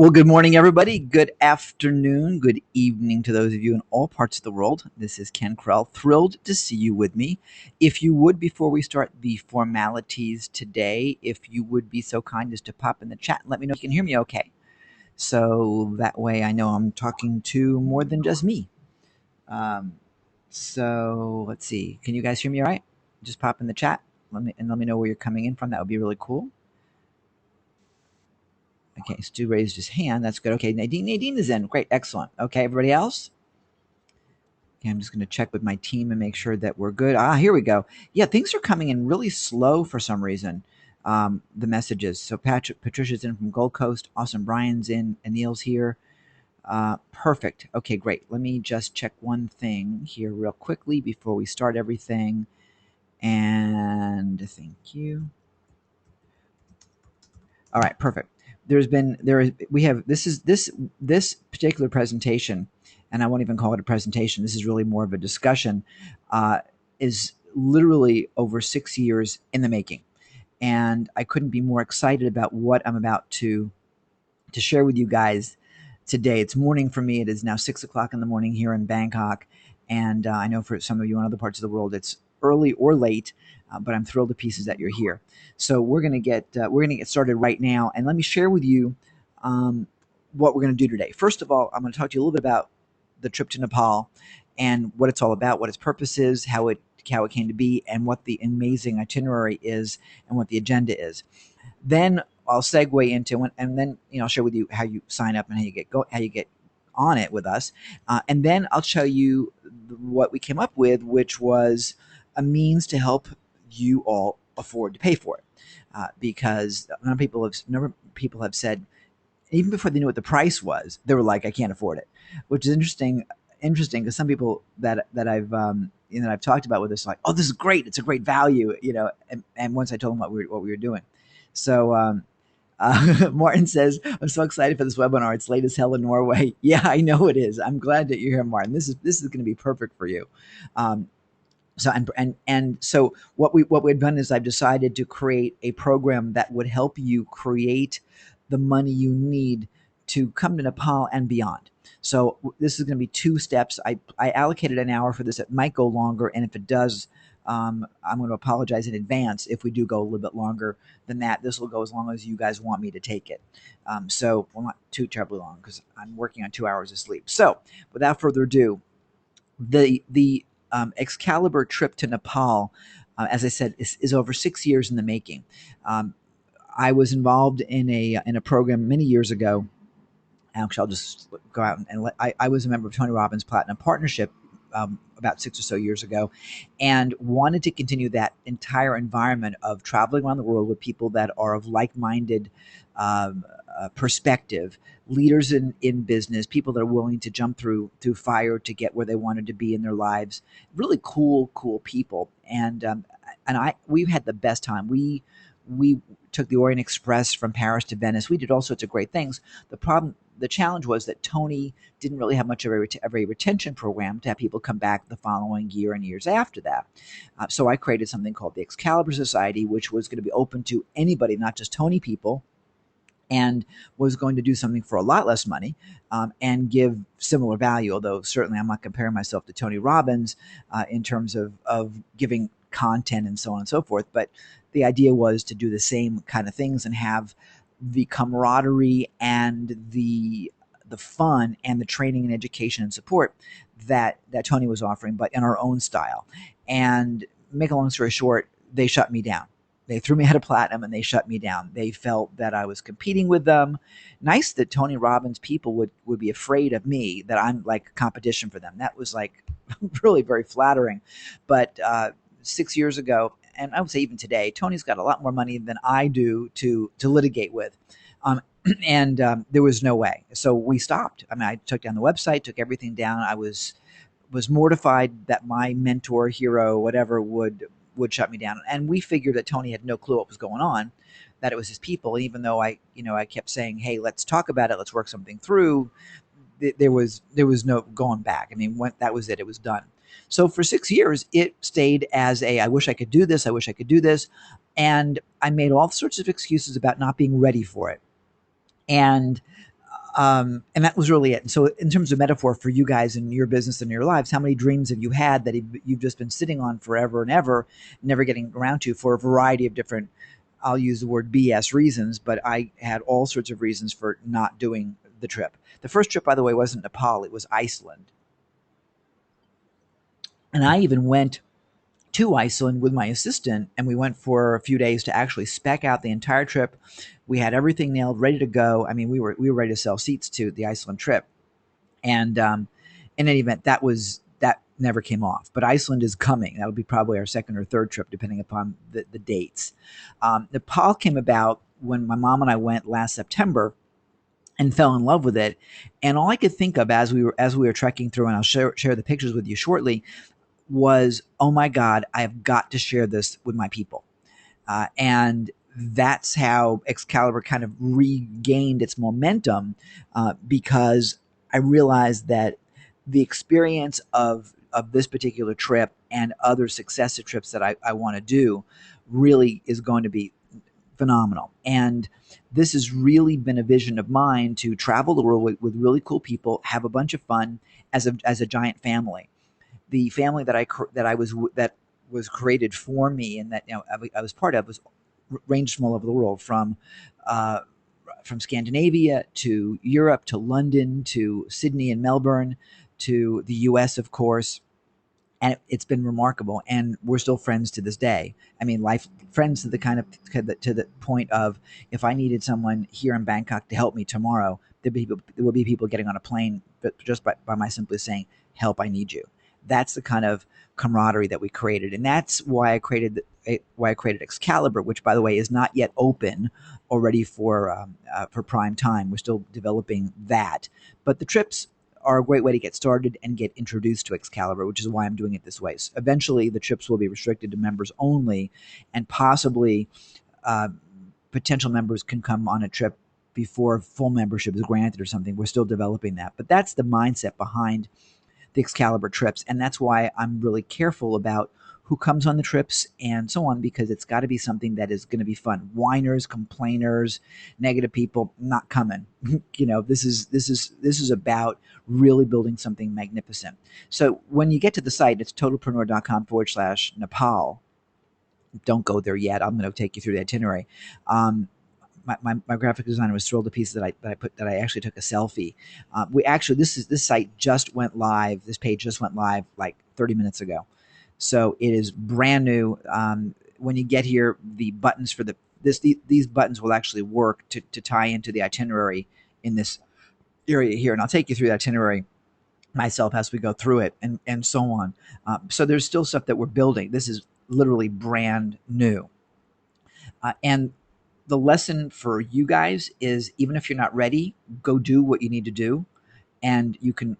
Well, good morning, everybody. Good afternoon. Good evening to those of you in all parts of the world. This is Ken Krell. Thrilled to see you with me. If you would, before we start the formalities today, if you would be so kind as to pop in the chat and let me know if you can hear me okay. So that way I know I'm talking to more than just me. Um, so let's see. Can you guys hear me all right? Just pop in the chat. Let me know where you're coming in from. That would be really cool. Okay, Stu raised his hand. That's good. Okay, Nadine is in. Great, excellent. Okay, everybody else? Okay, I'm just going to check with my team and make sure that we're good. Here we go. Yeah, things are coming in really slow for some reason. The messages. So Patricia's in from Gold Coast. Awesome. Brian's in. Anil's here. Perfect. Okay, great. Let me just check one thing here real quickly before we start everything. And thank you. All right, perfect. We have this particular presentation, and I won't even call it a presentation. This is really more of a discussion. Is literally over 6 years in the making, and I couldn't be more excited about what I'm about to share with you guys today. It's morning for me. It is now 6 o'clock in the morning here in Bangkok, and I know for some of you in other parts of the world, it's early or late. But I'm thrilled to pieces that you're here. So we're gonna get started right now, and let me share with you what we're gonna do today. First of all, I'm gonna talk to you a little bit about the trip to Nepal and what it's all about, what its purpose is, how it came to be, and what the amazing itinerary is, and what the agenda is. Then I'll segue into and then I'll share with you how you sign up and how you get on it with us, and then I'll show you what we came up with, which was a means to help you all afford to pay for it, because a number of people have said even before they knew what the price was, they were like, I can't afford it, which is interesting because some people that I've talked about with this, like, oh, this is great, it's a great value, and once I told them what we were doing. So Martin says, I'm so excited for this webinar. It's late as hell in Norway. Yeah, I know it is. I'm glad that you're here, Martin. This is going to be perfect for you. So what we've done is I've decided to create a program that would help you create the money you need to come to Nepal and beyond. So this is going to be two steps. I allocated an hour for this. It might go longer, and if it does, I'm going to apologize in advance if we do go a little bit longer than that. This will go as long as you guys want me to take it. So, well, not too terribly long because I'm working on 2 hours of sleep. So, without further ado, the Excalibur trip to Nepal, as I said, is over 6 years in the making. Um, I was involved in a program many years ago. Actually, I'll just go out and I was a member of Tony Robbins' Platinum Partnership about 6 or so years ago, and wanted to continue that entire environment of traveling around the world with people that are of like-minded perspective, leaders in business, people that are willing to jump through fire to get where they wanted to be in their lives. Really cool people, and we've had the best time. We took the Orient Express from Paris to Venice. We did all sorts of great things. The challenge was that Tony didn't really have much of a retention program to have people come back the following year and years after that. So I created something called the Excalibur Society, which was going to be open to anybody, not just Tony people, and was going to do something for a lot less money, and give similar value. Although certainly I'm not comparing myself to Tony Robbins in terms of giving content and so on and so forth. But the idea was to do the same kind of things and have the camaraderie and the fun and the training and education and support that Tony was offering, but in our own style. And make a long story short, they shut me down. They threw me out of platinum and they shut me down. They felt that I was competing with them. Nice that Tony Robbins people would be afraid of me, that I'm like competition for them. That was like really very flattering. But 6 years ago, and I would say even today, Tony's got a lot more money than I do to litigate with. Um, and there was no way. So we stopped. I mean, I took down the website, took everything down. I was mortified that my mentor, hero, whatever, would shut me down. And we figured that Tony had no clue what was going on, that it was his people. And even though I kept saying, hey, let's talk about it, let's work something through, there was no going back. I mean, that was it. It was done. So for 6 years, it stayed as I wish I could do this. I wish I could do this. And I made all sorts of excuses about not being ready for it. And And that was really it. And so, in terms of metaphor for you guys in your business and your lives, how many dreams have you had that you've just been sitting on forever and ever, never getting around to for a variety of different, I'll use the word BS reasons, but I had all sorts of reasons for not doing the trip. The first trip, by the way, wasn't Nepal, it was Iceland. And I even went to Iceland with my assistant, and we went for a few days to actually spec out the entire trip. We had everything nailed, ready to go. I mean, we were ready to sell seats to the Iceland trip, and in any event, that never came off. But Iceland is coming. That'll be probably our second or third trip, depending upon the dates. Nepal came about when my mom and I went last September and fell in love with it. And all I could think of as we were trekking through, and I'll share the pictures with you shortly, was, oh my God, I have got to share this with my people. And that's how Excalibur kind of regained its momentum, because I realized that the experience of this particular trip and other successive trips that I want to do really is going to be phenomenal. And this has really been a vision of mine to travel the world with really cool people, have a bunch of fun as a giant family. The family that was created for me and that I was part of was ranged from all over the world, uh, from Scandinavia to Europe to London to Sydney and Melbourne to the U.S. of course, and it's been remarkable. And we're still friends to this day. I mean, life friends to the kind of to the point of, if I needed someone here in Bangkok to help me tomorrow, there will be people getting on a plane, but just by my simply saying, "Help, I need you." That's the kind of camaraderie that we created, and that's why I created Excalibur, which, by the way, is not yet open or ready for prime time. We're still developing that, but the trips are a great way to get started and get introduced to Excalibur, which is why I'm doing it this way. So eventually, the trips will be restricted to members only, and possibly uh, potential members can come on a trip before full membership is granted or something. We're still developing that, but that's the mindset behind the Excalibur trips, and that's why I'm really careful about who comes on the trips and so on, because it's got to be something that is going to be fun. Whiners, complainers, negative people, not coming. This is about really building something magnificent. So when you get to the site, it's totalpreneur.com/Nepal. Don't go there yet. I'm going to take you through the itinerary. My graphic designer was thrilled to pieces that I actually took a selfie. We actually this site just went live. This page just went live like 30 minutes ago, so it is brand new. When you get here, the buttons for these buttons will actually work to tie into the itinerary in this area here, and I'll take you through the itinerary myself as we go through it, and so on. So there's still stuff that we're building. This is literally brand new, and the lesson for you guys is, even if you're not ready, go do what you need to do, and you can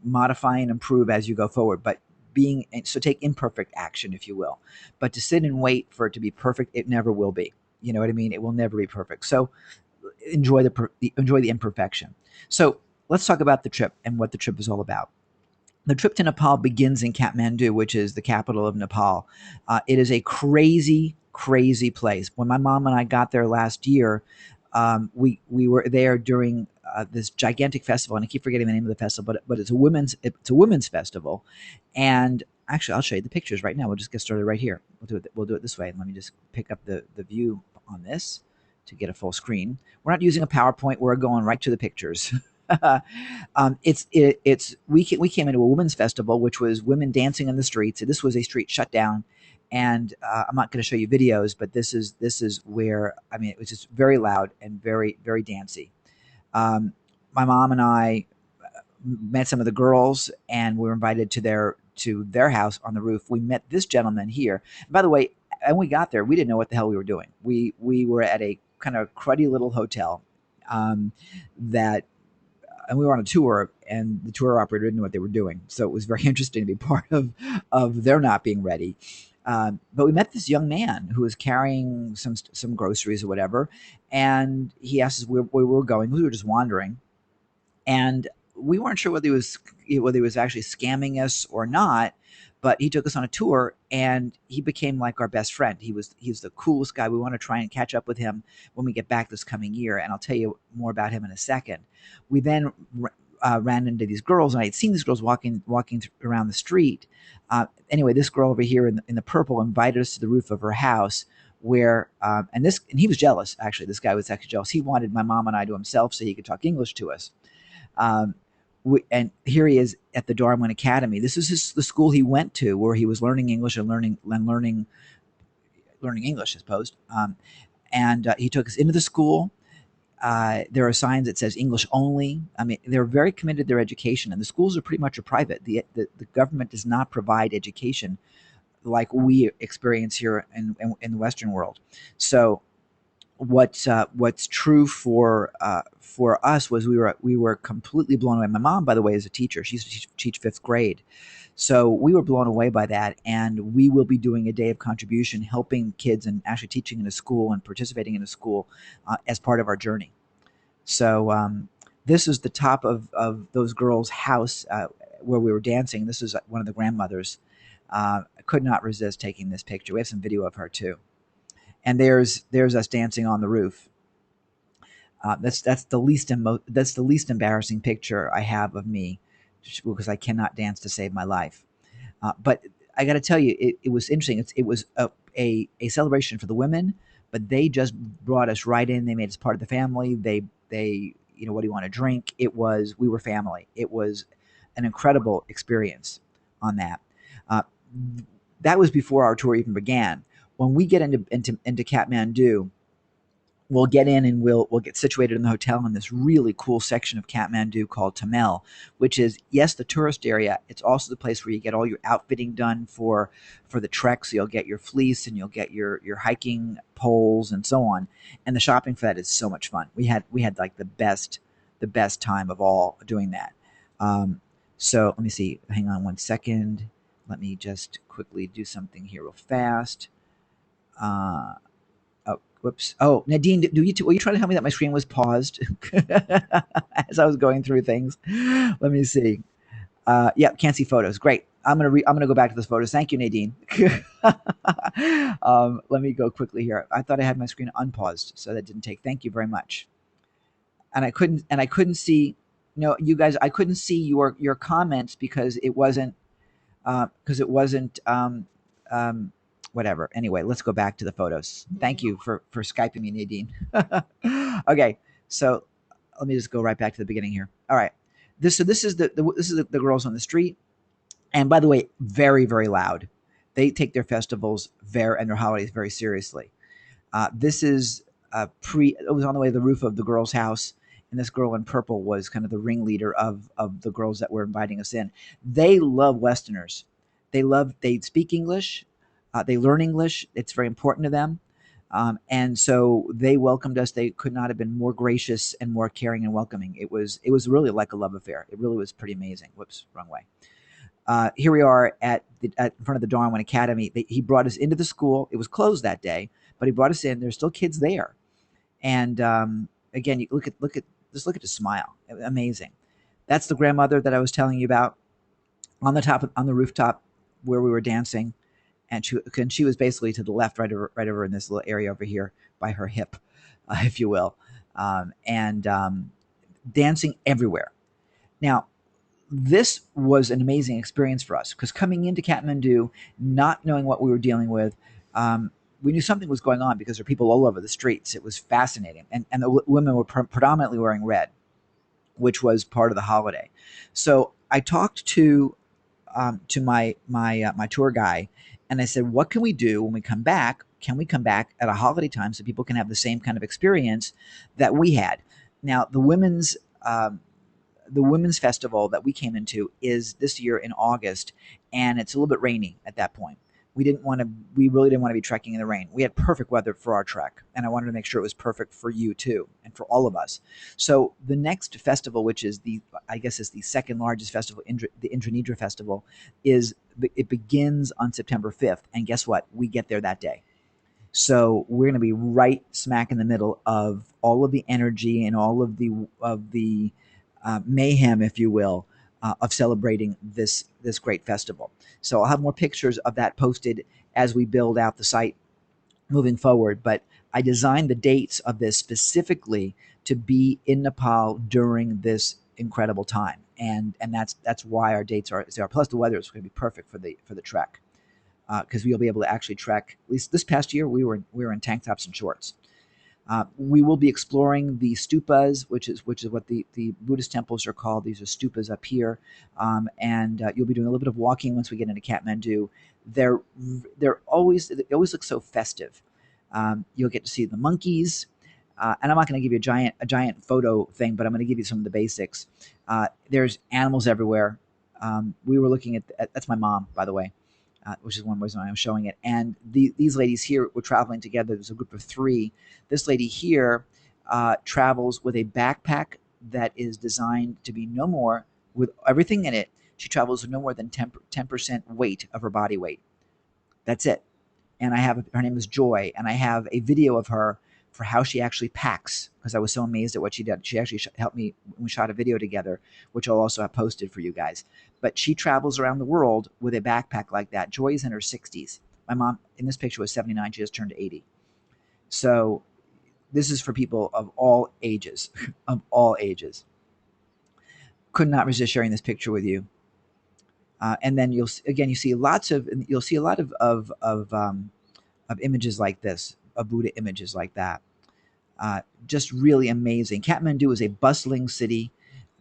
modify and improve as you go forward. But take imperfect action, if you will. But to sit and wait for it to be perfect, it never will be. You know what I mean? It will never be perfect. So enjoy the imperfection. So let's talk about the trip and what the trip is all about. The trip to Nepal begins in Kathmandu, which is the capital of Nepal. It is a crazy, crazy place. When my mom and I got there last year, we were there during this gigantic festival, and I keep forgetting the name of the festival, but it's a women's festival. And actually, I'll show you the pictures right now. We'll just get started right here. We'll do it this way. Let me just pick up the view on this to get a full screen. We're not using a PowerPoint. We're going right to the pictures. We came into a women's festival, which was women dancing in the streets. This was a street shut down, and I'm not going to show you videos, but this is where, I mean, it was just very loud and very, very dancey. My mom and I met some of the girls, and we were invited to their house on the roof. We met this gentleman here. By the way, when we got there, we didn't know what the hell we were doing. We were at a kind of cruddy little hotel, that and we were on a tour, and the tour operator didn't know what they were doing. So it was very interesting to be part of their not being ready. But we met this young man who was carrying some groceries or whatever, and he asked us where we were going. We were just wandering, and we weren't sure whether he was actually scamming us or not, but he took us on a tour and he became like our best friend. He's the coolest guy. We want to try and catch up with him when we get back this coming year, and I'll tell you more about him in a second. We then ran into these girls, and I had seen these girls walking around the street. Anyway, this girl over here in the purple invited us to the roof of her house, where and he was jealous. Actually, this guy was actually jealous. He wanted my mom and I to himself so he could talk English to us. Um, and here he is at the Darwin Academy. This is the school he went to, where he was learning English and learning English, I suppose. And he took us into the school. There are signs that says English only. I mean, they're very committed to their education, and the schools are pretty much a private. The government does not provide education like we experience here in the Western world. So what's true for us was we were completely blown away. My mom, by the way, is a teacher. She used to teach fifth grade, so we were blown away by that. And we will be doing a day of contribution, helping kids and actually teaching in a school and participating in a school as part of our journey. So this is the top of those girls' house where we were dancing. This is one of the grandmothers. I could not resist taking this picture. We have some video of her too. And there's us dancing on the roof. That's the least embarrassing picture I have of me, because I cannot dance to save my life. But I got to tell you, it was interesting. It was a celebration for the women, but they just brought us right in. They made us part of the family. They what do you want to drink? We were family. It was an incredible experience on that. Uh, that was before our tour even began. When we get into Kathmandu, we'll get in and we'll get situated in the hotel in this really cool section of Kathmandu called Tamel, which is, yes, the tourist area. It's also the place where you get all your outfitting done for the trek. So you'll get your fleece and you'll get your hiking poles and so on. And the shopping for that is so much fun. We had like the best time of all doing that. So let me see. Hang on one second. Let me just quickly do something here real fast. Oh, whoops. Oh, Nadine, were you trying to tell me that my screen was paused as I was going through things? Let me see. Yeah, can't see photos. Great. I'm gonna go back to those photos. Thank you, Nadine. Let me go quickly here. I thought I had my screen unpaused, so that didn't take. Thank you very much. And I couldn't see. No, you guys, I couldn't see your comments because it wasn't um, whatever. Anyway, let's go back to the photos. Thank you for Skyping me, Nadine. Okay, so let me just go right back to the beginning here. All right, this is the girls on the street, and by the way, very very loud. They take their festivals and their holidays very seriously. This is it was on the way to the roof of the girl's house, and this girl in purple was kind of the ringleader of the girls that were inviting us in. They love Westerners. They speak English. They learn English. It's very important to them. And so they welcomed us. They could not have been more gracious and more caring and welcoming. It was really like a love affair. It really was pretty amazing. Whoops, wrong way. Here we are at in front of the Darwin Academy. He brought us into the school. It was closed that day, but he brought us in. There's still kids there, and again, you look at the smile. Amazing. That's the grandmother that I was telling you about on the rooftop where we were dancing, and she was basically to the left, right over in this little area over here by her hip, if you will, and dancing everywhere. Now, this was an amazing experience for us because coming into Kathmandu, not knowing what we were dealing with, we knew something was going on because there were people all over the streets. It was fascinating, and the women were predominantly wearing red, which was part of the holiday. So I talked to my tour guy, and I said, "What can we do when we come back? Can we come back at a holiday time so people can have the same kind of experience that we had?" Now, the women's festival that we came into is this year in August, and it's a little bit rainy at that point. We really didn't want to be trekking in the rain. We had perfect weather for our trek, and I wanted to make sure it was perfect for you too, and for all of us. So the next festival, which is I guess is the second largest festival, the Indranidra Festival, it begins on September 5th, and guess what? We get there that day. So we're going to be right smack in the middle of all of the energy and all of the mayhem, if you will, of celebrating this great festival. So I'll have more pictures of that posted as we build out the site moving forward. But I designed the dates of this specifically to be in Nepal during this incredible time, and that's why our dates are as they are. Plus, the weather is going to be perfect for the trek because we'll be able to actually trek. At least this past year, we were in tank tops and shorts. We will be exploring the stupas, which is what the Buddhist temples are called. These are stupas up here, and you'll be doing a little bit of walking once we get into Kathmandu. They're they always look so festive. You'll get to see the monkeys, and I'm not going to give you a giant photo thing, but I'm going to give you some of the basics. There's animals everywhere. We were looking at that's my mom, by the way, which is one reason I'm showing it. And these ladies here were traveling together. There's a group of three. This lady here travels with a backpack that is designed to be no more, with everything in it, she travels with no more than 10% weight of her body weight. That's it. And I have her name is Joy, and I have a video of her for how she actually packs because I was so amazed at what she did. She actually helped me when we shot a video together, which I'll also have posted for you guys. But she travels around the world with a backpack like that. Joy is in her 60s. My mom in this picture was 79. She just turned 80. So this is for people of all ages, of all ages. Could not resist sharing this picture with you. And then you see a lot of images like this, of Buddha images like that. Just really amazing. Kathmandu is a bustling city,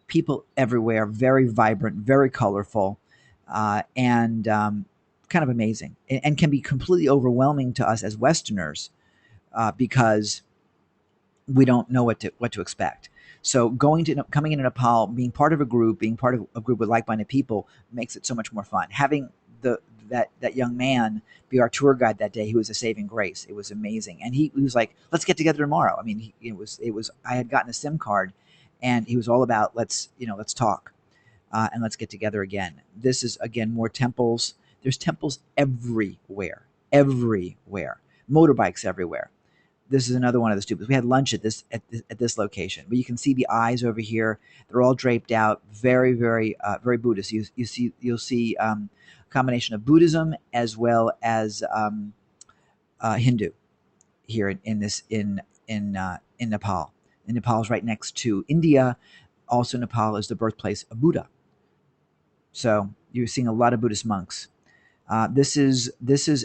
people everywhere, very vibrant, very colorful, and kind of amazing, and can be completely overwhelming to us as Westerners because we don't know what to expect. So coming into Nepal, being part of a group, being part of a group with like-minded people makes it so much more fun. Having the that young man be our tour guide that day, he was a saving grace. It was amazing, and he was like, "Let's get together tomorrow." I mean, it was. I had gotten a SIM card, and he was all about let's talk and let's get together again. This is again more temples. There's temples everywhere, everywhere. Motorbikes everywhere. This is another one of the stupas. We had lunch at this location, but you can see the eyes over here. They're all draped out, very very Buddhist. You'll see a combination of Buddhism as well as Hindu here in Nepal. And Nepal is right next to India. Also, Nepal is the birthplace of Buddha. So you're seeing a lot of Buddhist monks. This is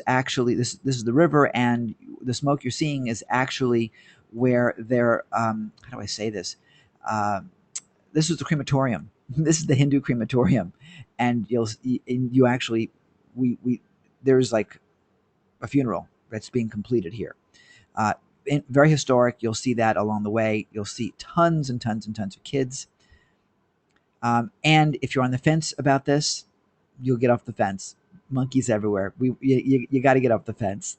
actually this is the river, and the smoke you're seeing is actually where they're how do I say this? This is the crematorium. This is the Hindu crematorium, and you actually we there's like a funeral that's being completed here. Uh, Very historic. You'll see that along the way. You'll see tons and tons and tons of kids. And if you're on the fence about this, you'll get off the fence. Monkeys everywhere. You got to get off the fence.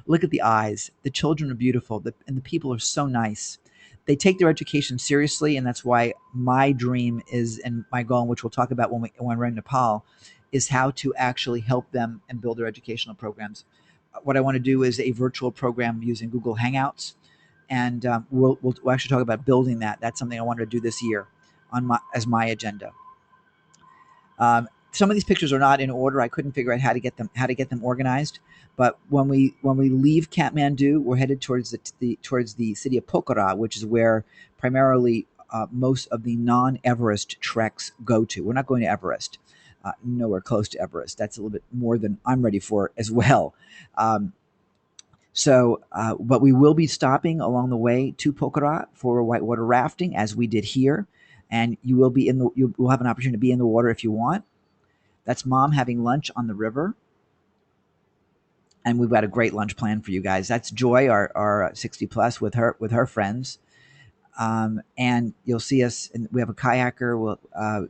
Look at the eyes. The children are beautiful, and the people are so nice. They take their education seriously, and that's why my dream is, and my goal, which we'll talk about when we're in Nepal, is how to actually help them and build their educational programs. What I want to do is a virtual program using Google Hangouts, and we'll actually talk about building that. That's something I wanted to do this year on my agenda. Some of these pictures are not in order. I couldn't figure out how to get them organized. But when we leave Kathmandu, we're headed towards the city of Pokhara, which is where primarily most of the non-Everest treks go to. We're not going to Everest, nowhere close to Everest. That's a little bit more than I'm ready for as well. But we will be stopping along the way to Pokhara for whitewater rafting, as we did here, and you will have an opportunity to be in the water if you want. That's Mom having lunch on the river. And we've got a great lunch plan for you guys. That's Joy, our 60 plus, with her friends. And you'll see us. We have a kayaker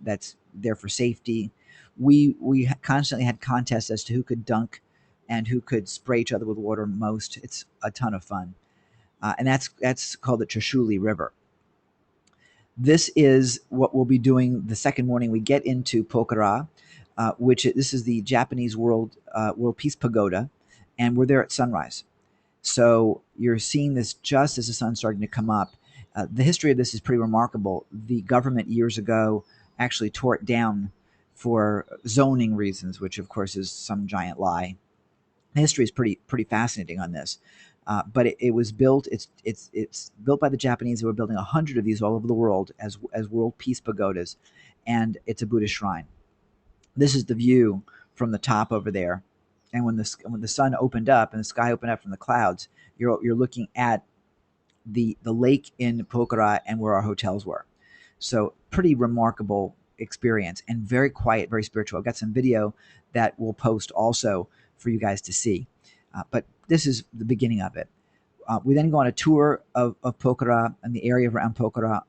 that's there for safety. We constantly had contests as to who could dunk and who could spray each other with water most. It's a ton of fun. And that's called the Trishuli River. This is what we'll be doing the second morning we get into Pokhara. This is the Japanese World Peace Pagoda, and we're there at sunrise. So you're seeing this just as the sun's starting to come up. The history of this is pretty remarkable. The government years ago actually tore it down for zoning reasons, which of course is some giant lie. The history is pretty fascinating on this. But it was built. It's built by the Japanese, who were building 100 of these all over the world as world peace pagodas, and it's a Buddhist shrine. This is the view from the top over there, and when the sun opened up and the sky opened up from the clouds, you're looking at the lake in Pokhara and where our hotels were. So pretty remarkable experience and very quiet, very spiritual. I've got some video that we'll post also for you guys to see. But this is the beginning of it. We then go on a tour of Pokhara and the area around Pokhara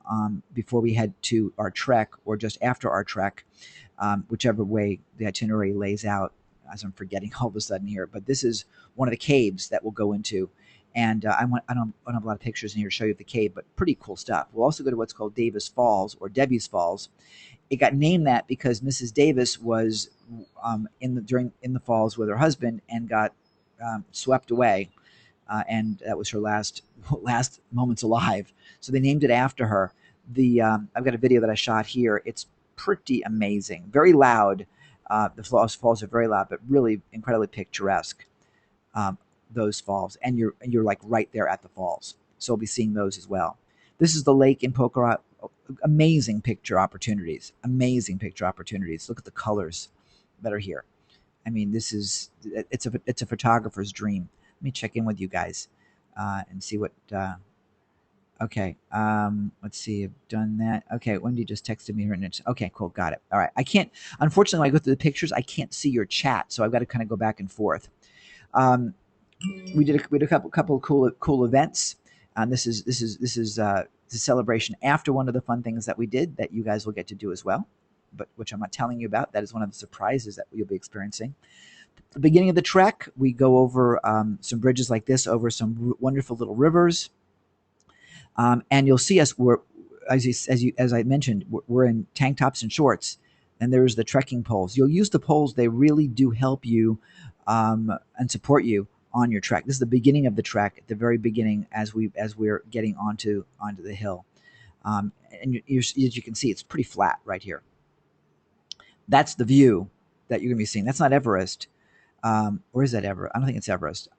before we head to our trek, or just after our trek, whichever way the itinerary lays out, as I'm forgetting all of a sudden here. But this is one of the caves that we'll go into. And I don't have a lot of pictures in here to show you the cave, but pretty cool stuff. We'll also go to what's called Davis Falls, or Debbie's Falls. It got named that because Mrs. Davis was in the falls with her husband and got swept away, and that was her last moments alive. So they named it after her. I've got a video that I shot here. It's pretty amazing, very loud. The falls are very loud, but really incredibly picturesque. Those falls, and you're like right there at the falls. So we'll be seeing those as well. This is the lake in Pokhara. Amazing picture opportunities. Amazing picture opportunities. Look at the colors that are here. I mean, it's a photographer's dream. Let me check in with you guys and see what. Okay, let's see. I've done that. Okay, Wendy just texted me her. Okay, cool, got it. All right, I can't. Unfortunately, when I go through the pictures, I can't see your chat, so I've got to kind of go back and forth. We did a couple of cool events. This is a celebration after one of the fun things that we did that you guys will get to do as well, but which I'm not telling you about. That is one of the surprises that you'll be experiencing. At the beginning of the trek, we go over some bridges like this over some wonderful little rivers, and you'll see us. As I mentioned, we're in tank tops and shorts, and there's the trekking poles. You'll use the poles; they really do help you and support you on your trek. This is the beginning of the trek, at the very beginning, as we're getting onto the hill, and as you can see, it's pretty flat right here. That's the view that you're going to be seeing. That's not Everest, or is that Everest? I don't think it's Everest,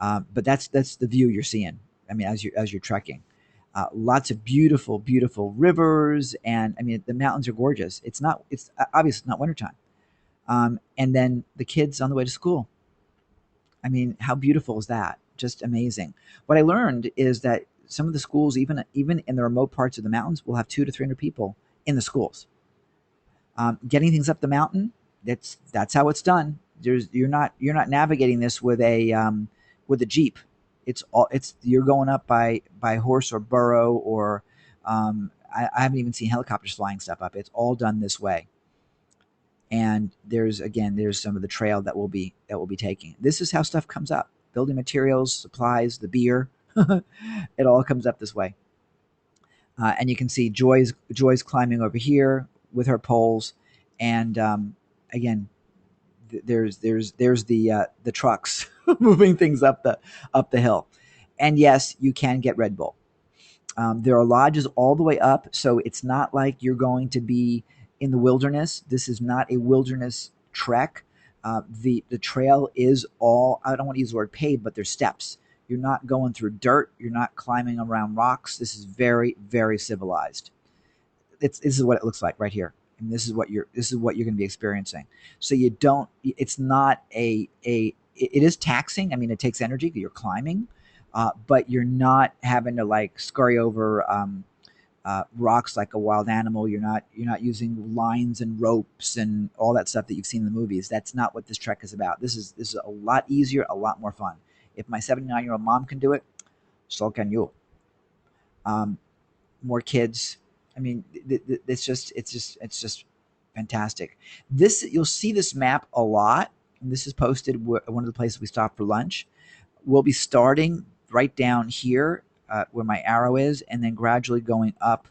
but that's the view you're seeing. I mean, as you're trekking, lots of beautiful rivers, and I mean the mountains are gorgeous. It's obviously not wintertime, and then the kids on the way to school. I mean, how beautiful is that? Just amazing. What I learned is that some of the schools, even in the remote parts of the mountains, will have 200 to 300 people in the schools. Getting things up the mountain, that's how it's done. You're not navigating this with a Jeep. You're going up by horse or burro, or I haven't even seen helicopters flying stuff up. It's all done this way. And there's some of the trail that we'll be taking. This is how stuff comes up: building materials, supplies, the beer. It all comes up this way. And you can see Joy's climbing over here with her poles, and again, there's the trucks moving things up the hill. And yes, you can get Red Bull. There are lodges all the way up, so it's not like you're going to be in the wilderness. This is not a wilderness trek. The trail is all, I don't want to use the word paved, but there's steps. You're not going through dirt. You're not climbing around rocks. This is very, very civilized. This is what it looks like right here. And this is what you're going to be experiencing. So it's not it is taxing. I mean, it takes energy. You're climbing, but you're not having to like scurry over rocks like a wild animal. You're not using lines and ropes and all that stuff that you've seen in the movies. That's not what this trek is about. This is a lot easier, a lot more fun. If my 79-year-old mom can do it, so can you. More kids. I mean, it's just fantastic. You'll see this map a lot. And this is posted one of the places we stopped for lunch. We'll be starting right down here where my arrow is, and then gradually going up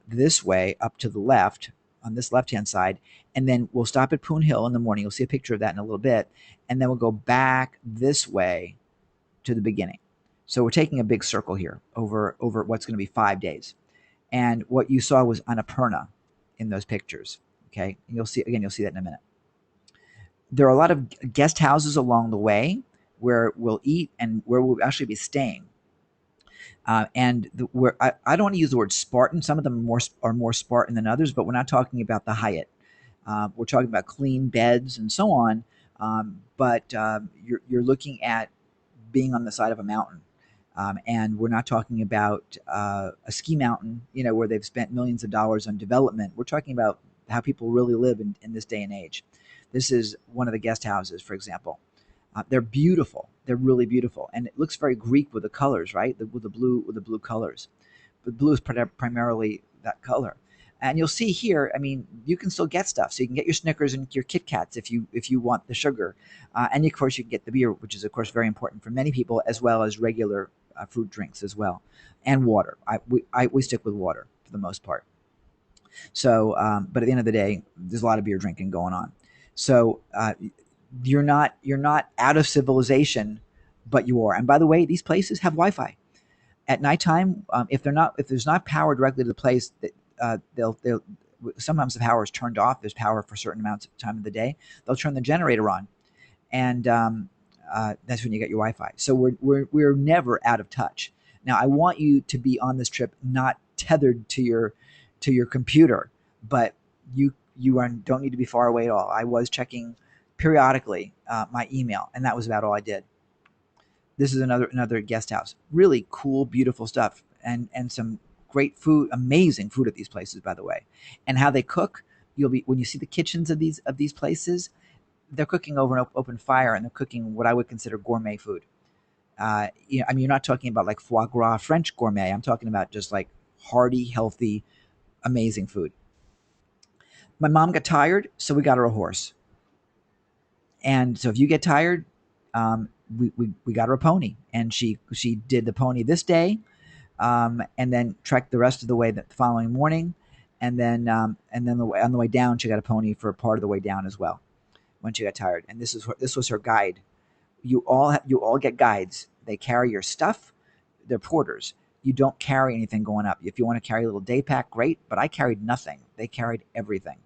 this way, up to the left on this left-hand side, and then we'll stop at Poon Hill in the morning. You'll see a picture of that in a little bit, and then we'll go back this way to the beginning. So we're taking a big circle here over what's going to be 5 days. And what you saw was Annapurna in those pictures. Okay, and you'll see that in a minute. There are a lot of guest houses along the way where we'll eat and where we'll actually be staying. Where I don't want to use the word Spartan. Some of them are more Spartan than others, but we're not talking about the Hyatt. We're talking about clean beds and so on. But you're looking at being on the side of a mountain. And we're not talking about a ski mountain, where they've spent millions of dollars on development. We're talking about how people really live in this day and age. This is one of the guest houses, for example. They're beautiful. They're really beautiful, and it looks very Greek with the colors, right? With the blue colors. But blue is primarily that color. And you'll see here, I mean, you can still get stuff. So you can get your Snickers and your Kit Kats if you want the sugar, and of course you can get the beer, which is of course very important for many people, as well as regular fruit drinks as well, and water. We stick with water for the most part. So, but at the end of the day, there's a lot of beer drinking going on. So you're not out of civilization, but you are. And by the way, these places have Wi-Fi at nighttime. If there's not power directly to the place, that they'll sometimes the power is turned off. There's power for certain amounts of time of the day. They'll turn the generator on, and that's when you get your Wi-Fi. So we're never out of touch. Now I want you to be on this trip not tethered to your computer, but don't need to be far away at all. I was checking periodically my email, and that was about all I did. This is another guest house. Really cool, beautiful stuff, and some great food, amazing food at these places, by the way. And how they cook, you'll be when you see the kitchens of these places, they're cooking over an open fire, and they're cooking what I would consider gourmet food. I mean, you're not talking about like foie gras French gourmet. I'm talking about just like hearty, healthy, amazing food. My mom got tired, so we got her a horse. And so if you get tired, we got her a pony, and she did the pony this day, and then trekked the rest of the way the following morning, and then on the way down she got a pony for part of the way down as well when she got tired. And this was her guide. You all get guides. They carry your stuff. They're porters. You don't carry anything going up. If you want to carry a little day pack, great. But I carried nothing. They carried everything,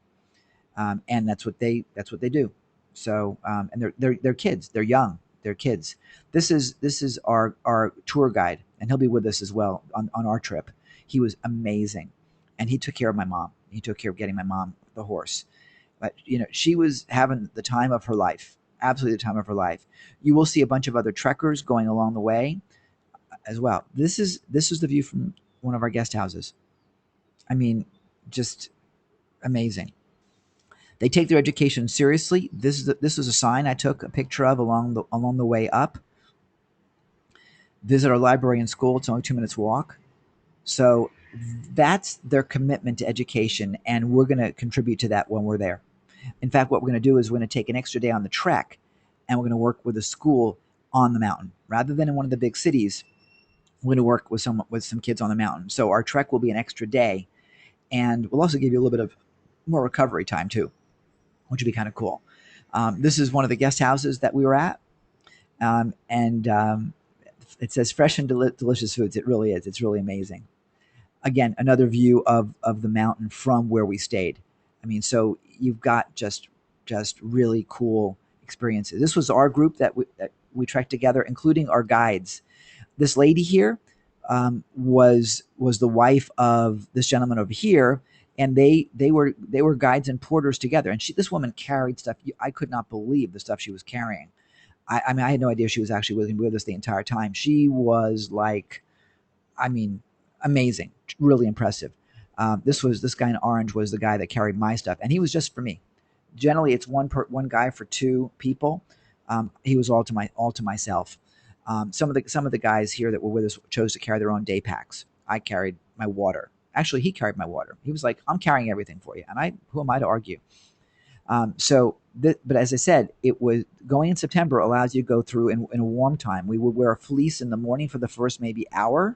and that's what they do. So and they're kids. They're young. They're kids. This is our tour guide, and he'll be with us as well on our trip. He was amazing, and he took care of my mom. He took care of getting my mom the horse. But she was having the time of her life, absolutely the time of her life. You will see a bunch of other trekkers going along the way as well. This is the view from one of our guest houses. I mean, just amazing. They take their education seriously. This is a sign I took a picture of along the way up. Visit our library and school. It's only 2 minutes walk. So that's their commitment to education, and we're going to contribute to that when we're there. In fact, what we're going to do is we're going to take an extra day on the trek, and we're going to work with a school on the mountain rather than in one of the big cities. We're going to work with some kids on the mountain. So our trek will be an extra day, and we'll also give you a little bit of more recovery time too, which would be kind of cool. This is one of the guest houses that we were at, and it says fresh and delicious foods. It really is. It's really amazing. Again, another view of the mountain from where we stayed. I mean, so you've got just really cool experiences. This was our group that we trekked together, including our guides. This lady here was the wife of this gentleman over here, and they were guides and porters together. And this woman carried stuff. I could not believe the stuff she was carrying. I mean, I had no idea she was actually with us the entire time. She was like, I mean, amazing, really impressive. This guy in orange was the guy that carried my stuff, and he was just for me. Generally, it's one guy for two people. He was all to myself. Some of the guys here that were with us chose to carry their own day packs. I carried my water. Actually, he carried my water. He was like, "I'm carrying everything for you," and who am I to argue? But as I said, it was going in September allows you to go through in a warm time. We would wear a fleece in the morning for the first maybe hour,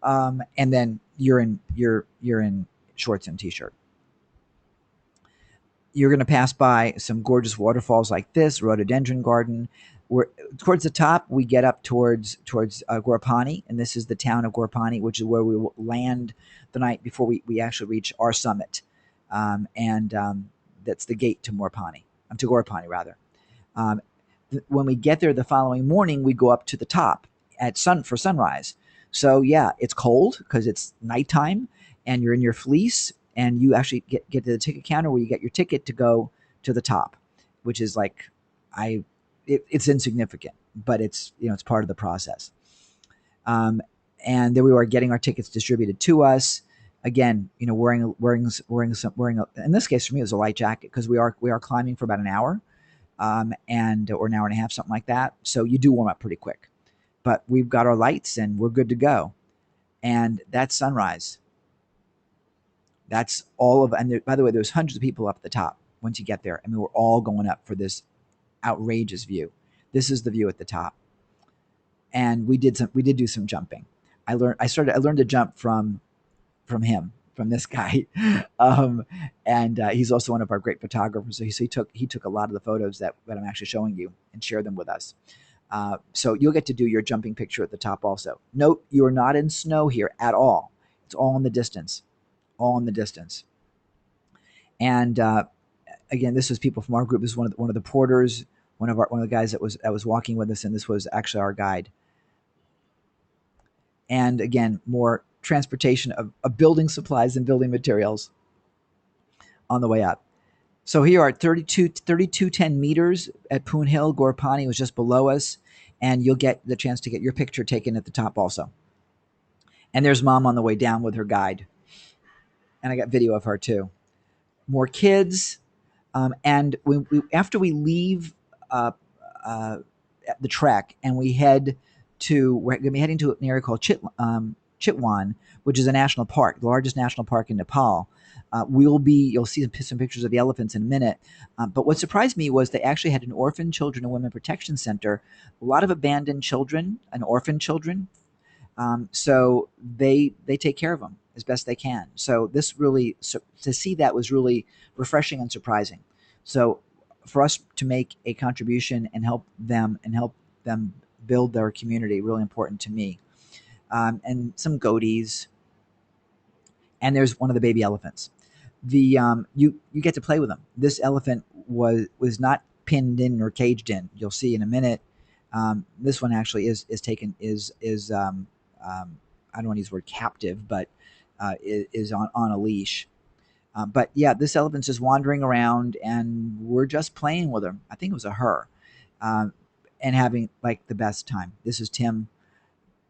and then you're in shorts and t-shirt. You're going to pass by some gorgeous waterfalls like this rhododendron garden. we're towards the top. We get up towards Gorpani, and this is the town of Gorpani, which is where we will land the night before we actually reach our summit, and that's the gate to Morpani, to Gorpani rather. Um, when we get there the following morning, we go up to the top at sunrise. So yeah, it's cold because it's nighttime, and you're in your fleece, and you actually get to the ticket counter where you get your ticket to go to the top, which is like I it's insignificant, but it's part of the process. Um, and then we were getting our tickets distributed to us. Again, wearing in this case for me it was a light jacket because we are climbing for about an hour, and or an hour and a half, something like that. So you do warm up pretty quick, but we've got our lights and we're good to go. And that's sunrise. That's all of, and there, by the way, there's hundreds of people up at the top once you get there. I mean, we're all going up for this outrageous view. This is the view at the top, and we did do some jumping. I learned to jump from him, from this guy, and he's also one of our great photographers. So he took a lot of the photos that I'm actually showing you and shared them with us. So you'll get to do your jumping picture at the top also. Note you are not in snow here at all. It's all in the distance, all in the distance. And again, this was people from our group. This is one of the porters, one of the guys that was walking with us, and this was actually our guide. And again, more transportation of building supplies and building materials on the way up. So here are 3210 meters at Poon Hill. Gorpani was just below us, and you'll get the chance to get your picture taken at the top also. And there's mom on the way down with her guide, and I got video of her too. More kids, and after we leave uh, uh, the trek and we're going to be heading to an area called Chitwan, which is a national park, the largest national park in Nepal. You'll see some pictures of the elephants in a minute. But what surprised me was they actually had an orphan children and women protection center, a lot of abandoned children and orphan children. So they take care of them as best they can. So to see that was really refreshing and surprising. So for us to make a contribution and help them build their community, really important to me. And some goatees, and there's one of the baby elephants. You get to play with them. This elephant was not pinned in or caged in. You'll see in a minute. This one actually is taken is I don't want to use the word captive, but is on a leash. But yeah, this elephant's just wandering around, and we're just playing with her. I think it was a her, um, and having like the best time. This is Tim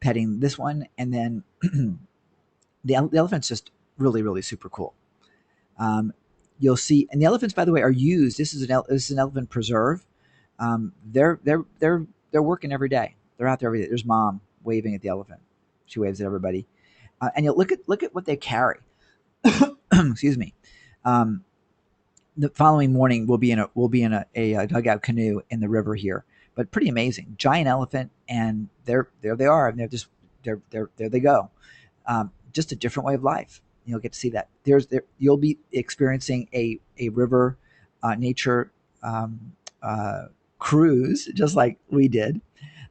petting this one, and then the elephant's just really, really super cool. Um, you'll see, and the elephants, by the way, are used. This is an elephant preserve. They're working every day. They're out there every day. There's mom waving at the elephant. She waves at everybody, and you look at what they carry. Excuse me. Um, the following morning, we'll be in a dugout canoe in the river here, but pretty amazing. Giant elephant, and there they are, and they're there they go. Just a different way of life. You'll get to see that. You'll be experiencing a river nature um, uh, cruise, just like we did,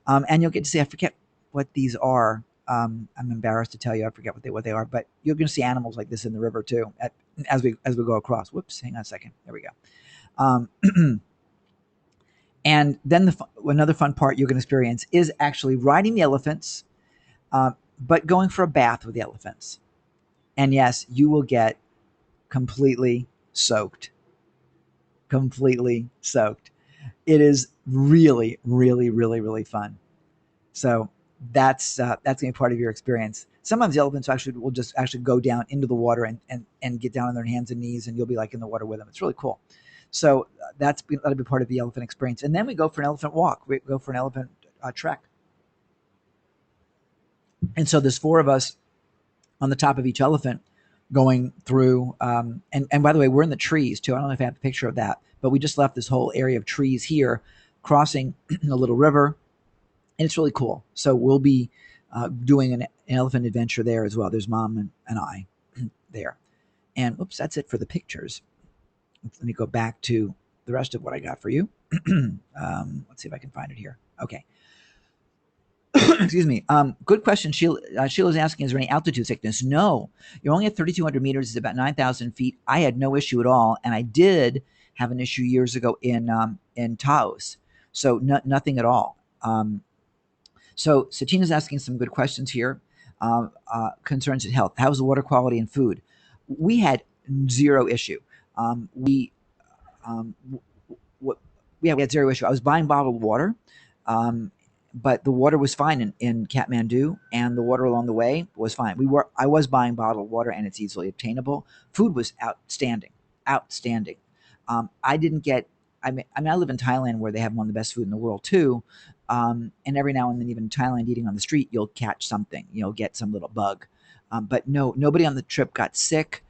and you'll get to see. I forget what these are. I'm embarrassed to tell you. I forget what they are, but you're going to see animals like this in the river too. As we go across. Whoops, hang on a second. There we go. Um, and then another fun part you're going to experience is actually riding the elephants, but going for a bath with the elephants. And yes, you will get completely soaked. Completely soaked. It is really, really, really, really fun. So that's gonna be part of your experience. Sometimes the elephants actually will just actually go down into the water and get down on their hands and knees, and you'll be like in the water with them. It's really cool. So that'll be part of the elephant experience. And then we go for an elephant walk. We go for an elephant trek. And so there's four of us on the top of each elephant going through. And by the way, we're in the trees too. I don't know if I have a picture of that, but we just left this whole area of trees here, crossing a little river, and it's really cool. So we'll be doing an elephant adventure there as well. There's mom and I there. And oops, that's it for the pictures. Let me go back to the rest of what I got for you. Let's see if I can find it here. Okay. Excuse me. Good question. Sheila's asking, is there any altitude sickness? No. You're only at 3,200 meters. It's about 9,000 feet. I had no issue at all. And I did have an issue years ago in Taos. So nothing at all. So Satina's asking some good questions here. Concerns of health. How's the water quality and food? We had zero issue. We um, what yeah, we had zero issue. I was buying bottled water, um, but the water was fine in Kathmandu, and the water along the way was fine. I was buying bottled water, and it's easily obtainable. Food was outstanding, outstanding. I didn't get. I live in Thailand where they have one of the best food in the world too. And every now and then, even in Thailand, eating on the street, you'll catch something. You'll get some little bug. But no, nobody on the trip got sick.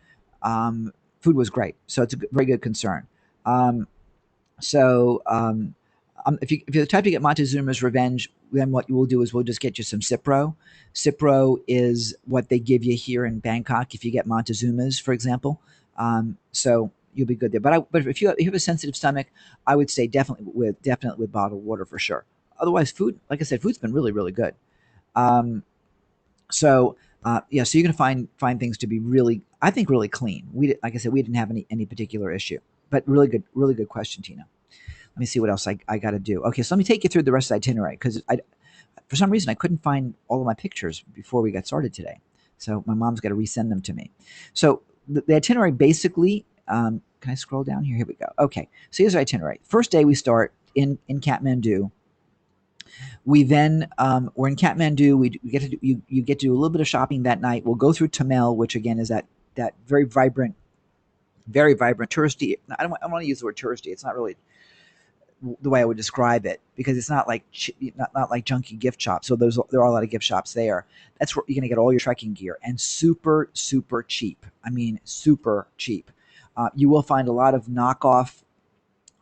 Food was great, so it's a very good concern. Um, so if you're the type to get Montezuma's Revenge, then what you will do is we'll just get you some Cipro. Cipro is what they give you here in Bangkok if you get Montezuma's, for example. So you'll be good there. But if you have a sensitive stomach, I would say definitely with bottled water for sure. Otherwise, food, like I said, food's been really really good. Um, so yeah, so you're gonna find things to be really, I think, really clean. Like I said, we didn't have any particular issue. But really good question, Tina. Let me see what else I got to do. Okay, so let me take you through the rest of the itinerary because for some reason I couldn't find all of my pictures before we got started today. So my mom's got to resend them to me. So the itinerary basically, can I scroll down here? Here we go. Okay, so here's the itinerary. First day we start in Kathmandu. We then we're in Kathmandu. We get to you get to do a little bit of shopping that night. We'll go through Tamil, which again is that very vibrant touristy. I don't want to use the word touristy. It's not really the way I would describe it because it's not like not like junky gift shops. So there are a lot of gift shops there. That's where you're going to get all your trekking gear and super cheap. I mean, super cheap. You will find a lot of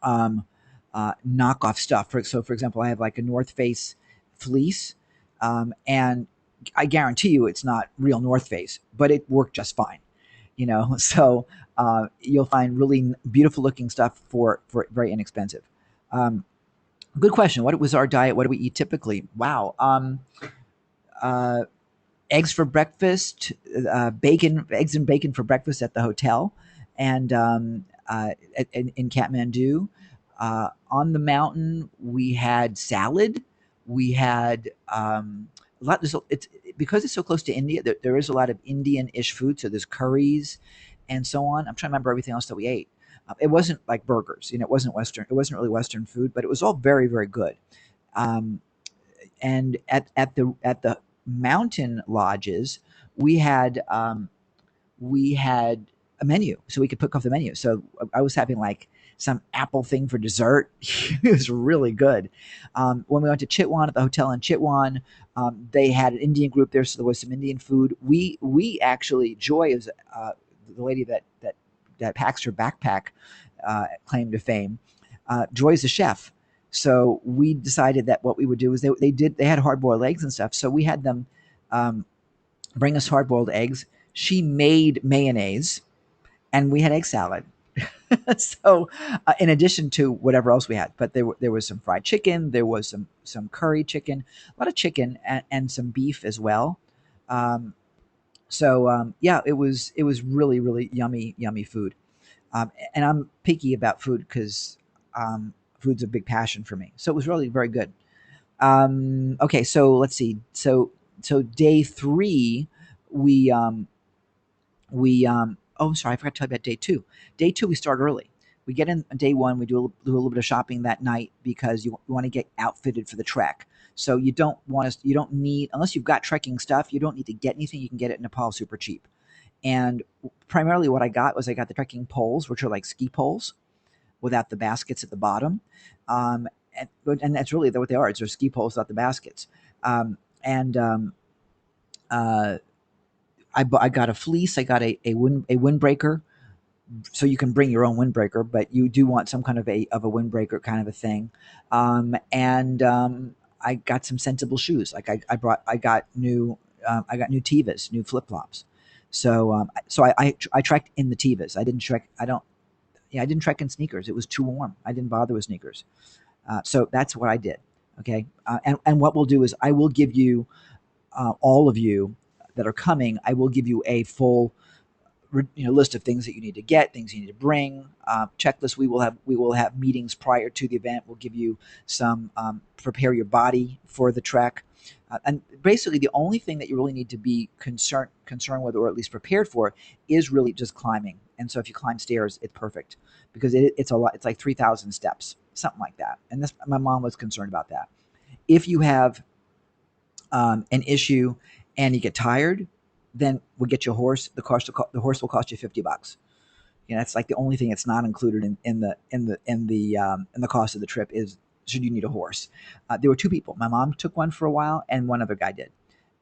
um, knockoff stuff. For example, I have like a North Face fleece, and I guarantee you it's not real North Face, but it worked just fine. So you'll find really beautiful looking stuff for very inexpensive. Um, Good question. What was our diet? What do we eat typically? Wow. Uh, Eggs for breakfast, eggs and bacon for breakfast at the hotel, and in Kathmandu. On the mountain, we had salad. We had a lot. It's because it's so close to India. There is a lot of Indian-ish food. So there's curries and so on. I'm trying to remember everything else that we ate. It wasn't like burgers. It wasn't Western. It wasn't really Western food, but it was all very very good. Um, and at the mountain lodges, we had um, we had a menu, so we could pick off the menu. So I was having like some apple thing for dessert. It was really good. When we went to Chitwan at the hotel in Chitwan, they had an Indian group there, so there was some Indian food. We actually Joy is the lady that packs her backpack, claim to fame. Joy's a chef. So we decided that what we would do is they had hard boiled eggs and stuff. So we had them um, bring us hard boiled eggs. She made mayonnaise, and we had egg salad. So in addition to whatever else we had, but there was some fried chicken, there was some curry chicken, a lot of chicken, and some beef as well. Um, yeah, it was really really yummy food. And I'm picky about food because food's a big passion for me. So it was really very good. Okay, so let's see. So day three, we oh, sorry, I forgot to tell you about day two. Day two, we start early. We get in on day one. We do a little bit of shopping that night because you want to get outfitted for the trek. So you don't need, unless you've got trekking stuff, you don't need to get anything. You can get it in Nepal super cheap. And primarily what I got the trekking poles, which are like ski poles without the baskets at the bottom. And that's really what they are. It's their ski poles without the baskets. And uh, I got a fleece. I got a windbreaker, so you can bring your own windbreaker, but you do want some kind of a windbreaker kind of a thing. And I got some sensible shoes. Like I got new Tevas, new flip flops. So I trekked in the Tevas. I didn't trek. I don't. Yeah, I didn't trek in sneakers. It was too warm. I didn't bother with sneakers. So that's what I did. Okay, and what we'll do is I will give you, all of you that are coming, I will give you a full, list of things that you need to get, things you need to bring, checklist. We will have meetings prior to the event. We'll give you some, prepare your body for the trek, and basically the only thing that you really need to be concerned with, or at least prepared for, is really just climbing. And so if you climb stairs, it's perfect because it's a lot. It's like 3,000 steps, something like that. And this, my mom was concerned about that. If you have, an issue and you get tired, then we'll get you a horse. The horse will cost you $50. That's like the only thing that's not included in the cost of the trip is should you need a horse. There were two people. My mom took one for a while, and one other guy did,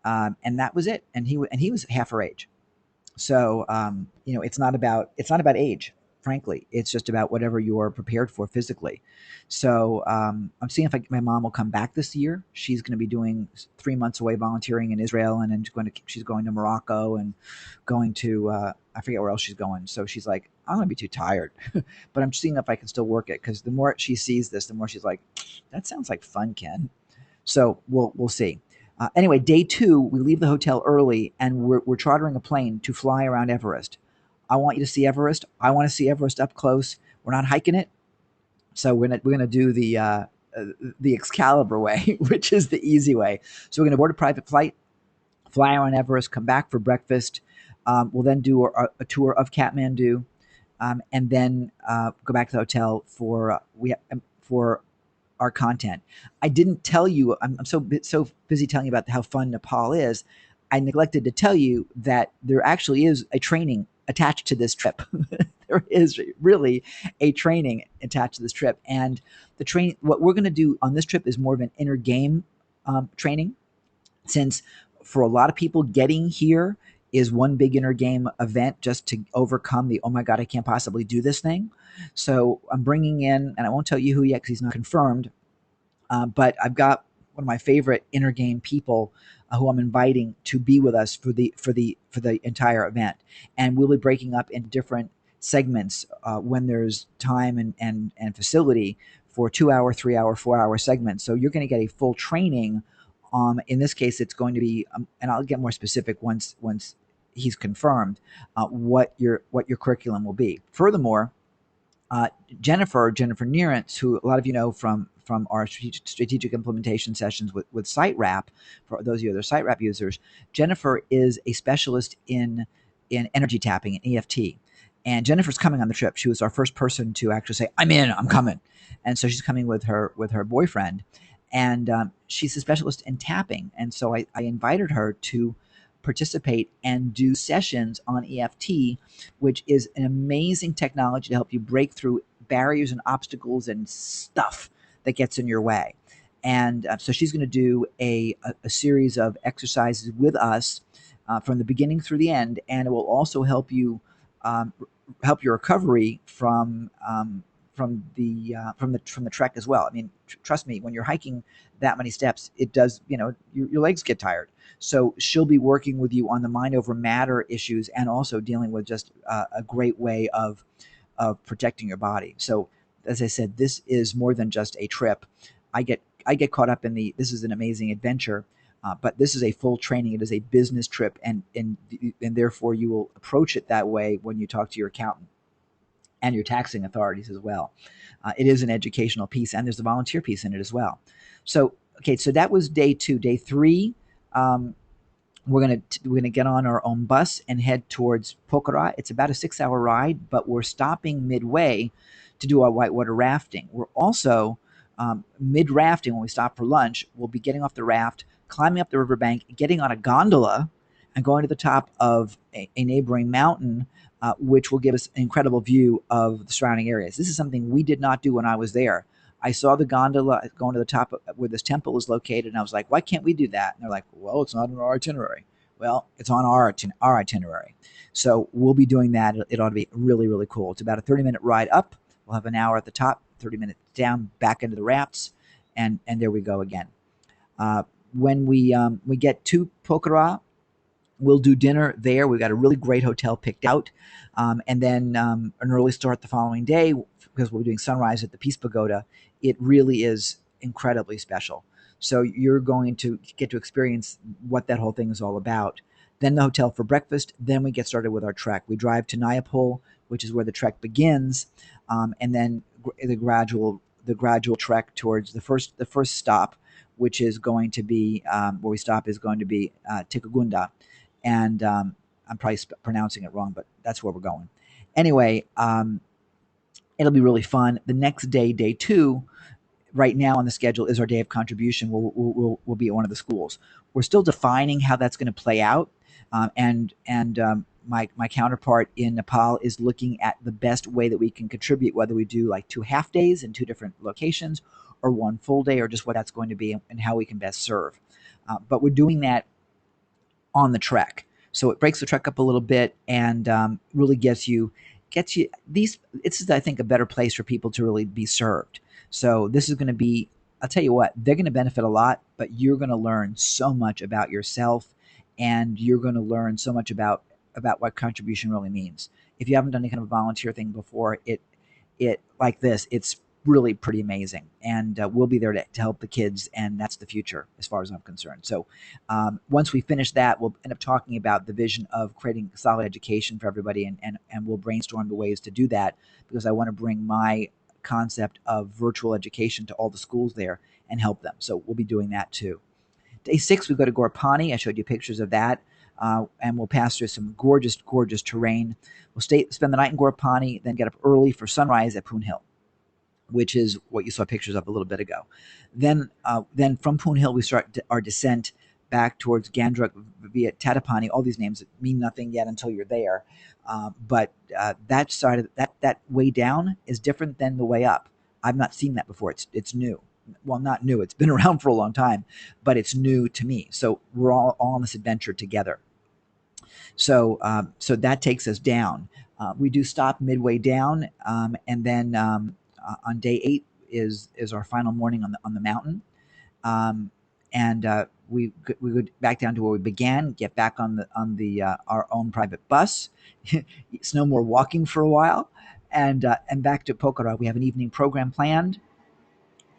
and that was it. And he was half her age. So, it's not about age. Frankly, it's just about whatever you're prepared for physically. So, I'm seeing if my mom will come back this year. She's going to be doing 3 months away volunteering in Israel, and then she's going to Morocco and going to, I forget where else she's going. So she's like, I'm going to be too tired, but I'm seeing if I can still work it, because the more she sees this, the more she's like, that sounds like fun, Ken. So we'll see. Anyway, day two, we leave the hotel early, and we're chartering a plane to fly around Everest. I want you to see Everest. I want to see Everest up close. We're not hiking it, so we're gonna do the Excalibur way, which is the easy way. So we're gonna board a private flight, fly around Everest, come back for breakfast. We'll then do a tour of Kathmandu, and then go back to the hotel for our content. I didn't tell you. I'm so busy telling you about how fun Nepal is. I neglected to tell you that there actually is a training attached to this trip. There is really a training attached to this trip, and what we're going to do on this trip is more of an inner game, training, since for a lot of people getting here is one big inner game event just to overcome the, oh my god, I can't possibly do this thing. So I'm bringing in, and I won't tell you who yet because he's not confirmed, but I've got one of my favorite inner game people, who I'm inviting to be with us for the entire event, and we'll be breaking up in different segments, when there's time and facility for 2 hour, 3 hour, 4 hour segments. So you're going to get a full training. In this case, it's going to be, and I'll get more specific once he's confirmed, what your curriculum will be. Furthermore, uh, Jennifer Neerance, who a lot of you know from our strategic implementation sessions with SiteWrap. For those of you that are SiteWrap users, Jennifer is a specialist in energy tapping and EFT. And Jennifer's coming on the trip. She was our first person to actually say, "I'm in, I'm coming," and so she's coming with her boyfriend, and she's a specialist in tapping. And so I invited her to participate and do sessions on EFT, which is an amazing technology to help you break through barriers and obstacles and stuff that gets in your way. And so she's going to do a series of exercises with us, from the beginning through the end, and it will also um, help your recovery from the trek as well. I mean, trust me, when you're hiking that many steps, it does, your legs get tired. So she'll be working with you on the mind over matter issues, and also dealing with just a great way of protecting your body. So, as I said, this is more than just a trip. I get caught up in this is an amazing adventure, but this is a full training. It is a business trip, and therefore you will approach it that way when you talk to your accountant and your taxing authorities as well. It is an educational piece, and there's a volunteer piece in it as well. So, okay, so that was day two. Day three, um, we're gonna get on our own bus and head towards Pokhara. It's about a 6 hour ride, but we're stopping midway to do our whitewater rafting. We're also, mid rafting, when we stop for lunch, we'll be getting off the raft, climbing up the riverbank, getting on a gondola, and going to the top of a neighboring mountain, which will give us an incredible view of the surrounding areas. This is something we did not do when I was there. I saw the gondola going to the top of where this temple is located, and I was like, why can't we do that? And they're like, well, it's not on our itinerary. Well, it's on our itinerary. So we'll be doing that. It ought to be really, really cool. It's about a 30-minute ride up. We'll have an hour at the top, 30 minutes down, back into the rafts, and there we go again. When we get to Pokhara, we'll do dinner there. We've got a really great hotel picked out, and then an early start the following day, because we'll be doing sunrise at the Peace Pagoda. It really is incredibly special. So you're going to get to experience what that whole thing is all about. Then the hotel for breakfast. Then we get started with our trek. We drive to Nayapol, which is where the trek begins, and then the gradual trek towards the first stop, which is going to be where we stop is going to be Tikagunda, and I'm probably pronouncing it wrong, but that's where we're going. Anyway, it'll be really fun. The next day, day two, right now on the schedule is our day of contribution. We'll be at one of the schools. We're still defining how that's going to play out, and my counterpart in Nepal is looking at the best way that we can contribute, whether we do like 2 half days in 2 different locations, or 1 full day, or just what that's going to be and how we can best serve. But we're doing that on the trek. So it breaks the trek up a little bit and really gets you these. It's I think a better place for people to really be served. So this is going to be. I'll tell you what, they're going to benefit a lot, but you're going to learn so much about yourself, and you're going to learn so much about what contribution really means. If you haven't done any kind of volunteer thing before, it like this, it's really pretty amazing, and we'll be there to help the kids, and that's the future as far as I'm concerned. So once we finish that, we'll end up talking about the vision of creating solid education for everybody, and we'll brainstorm the ways to do that, because I want to bring my concept of virtual education to all the schools there and help them. So we'll be doing that too. Day 6, we go to Gorpani. I showed you pictures of that. And we'll pass through some gorgeous, gorgeous terrain. We'll spend the night in Gorpani, then get up early for sunrise at Poon Hill, which is what you saw pictures of a little bit ago. Then from Poon Hill, we start our descent back towards Gandruk via Tatapani. All these names mean nothing yet until you're there. But that side of that way down is different than the way up. I've not seen that before. It's new. Well, not new. It's been around for a long time, but it's new to me. So we're all on this adventure together. So that takes us down. We do stop midway down, and then on day 8 is our final morning on the mountain, and we go back down to where we began. Get back on the our own private bus. It's no more walking for a while, and back to Pokhara. We have an evening program planned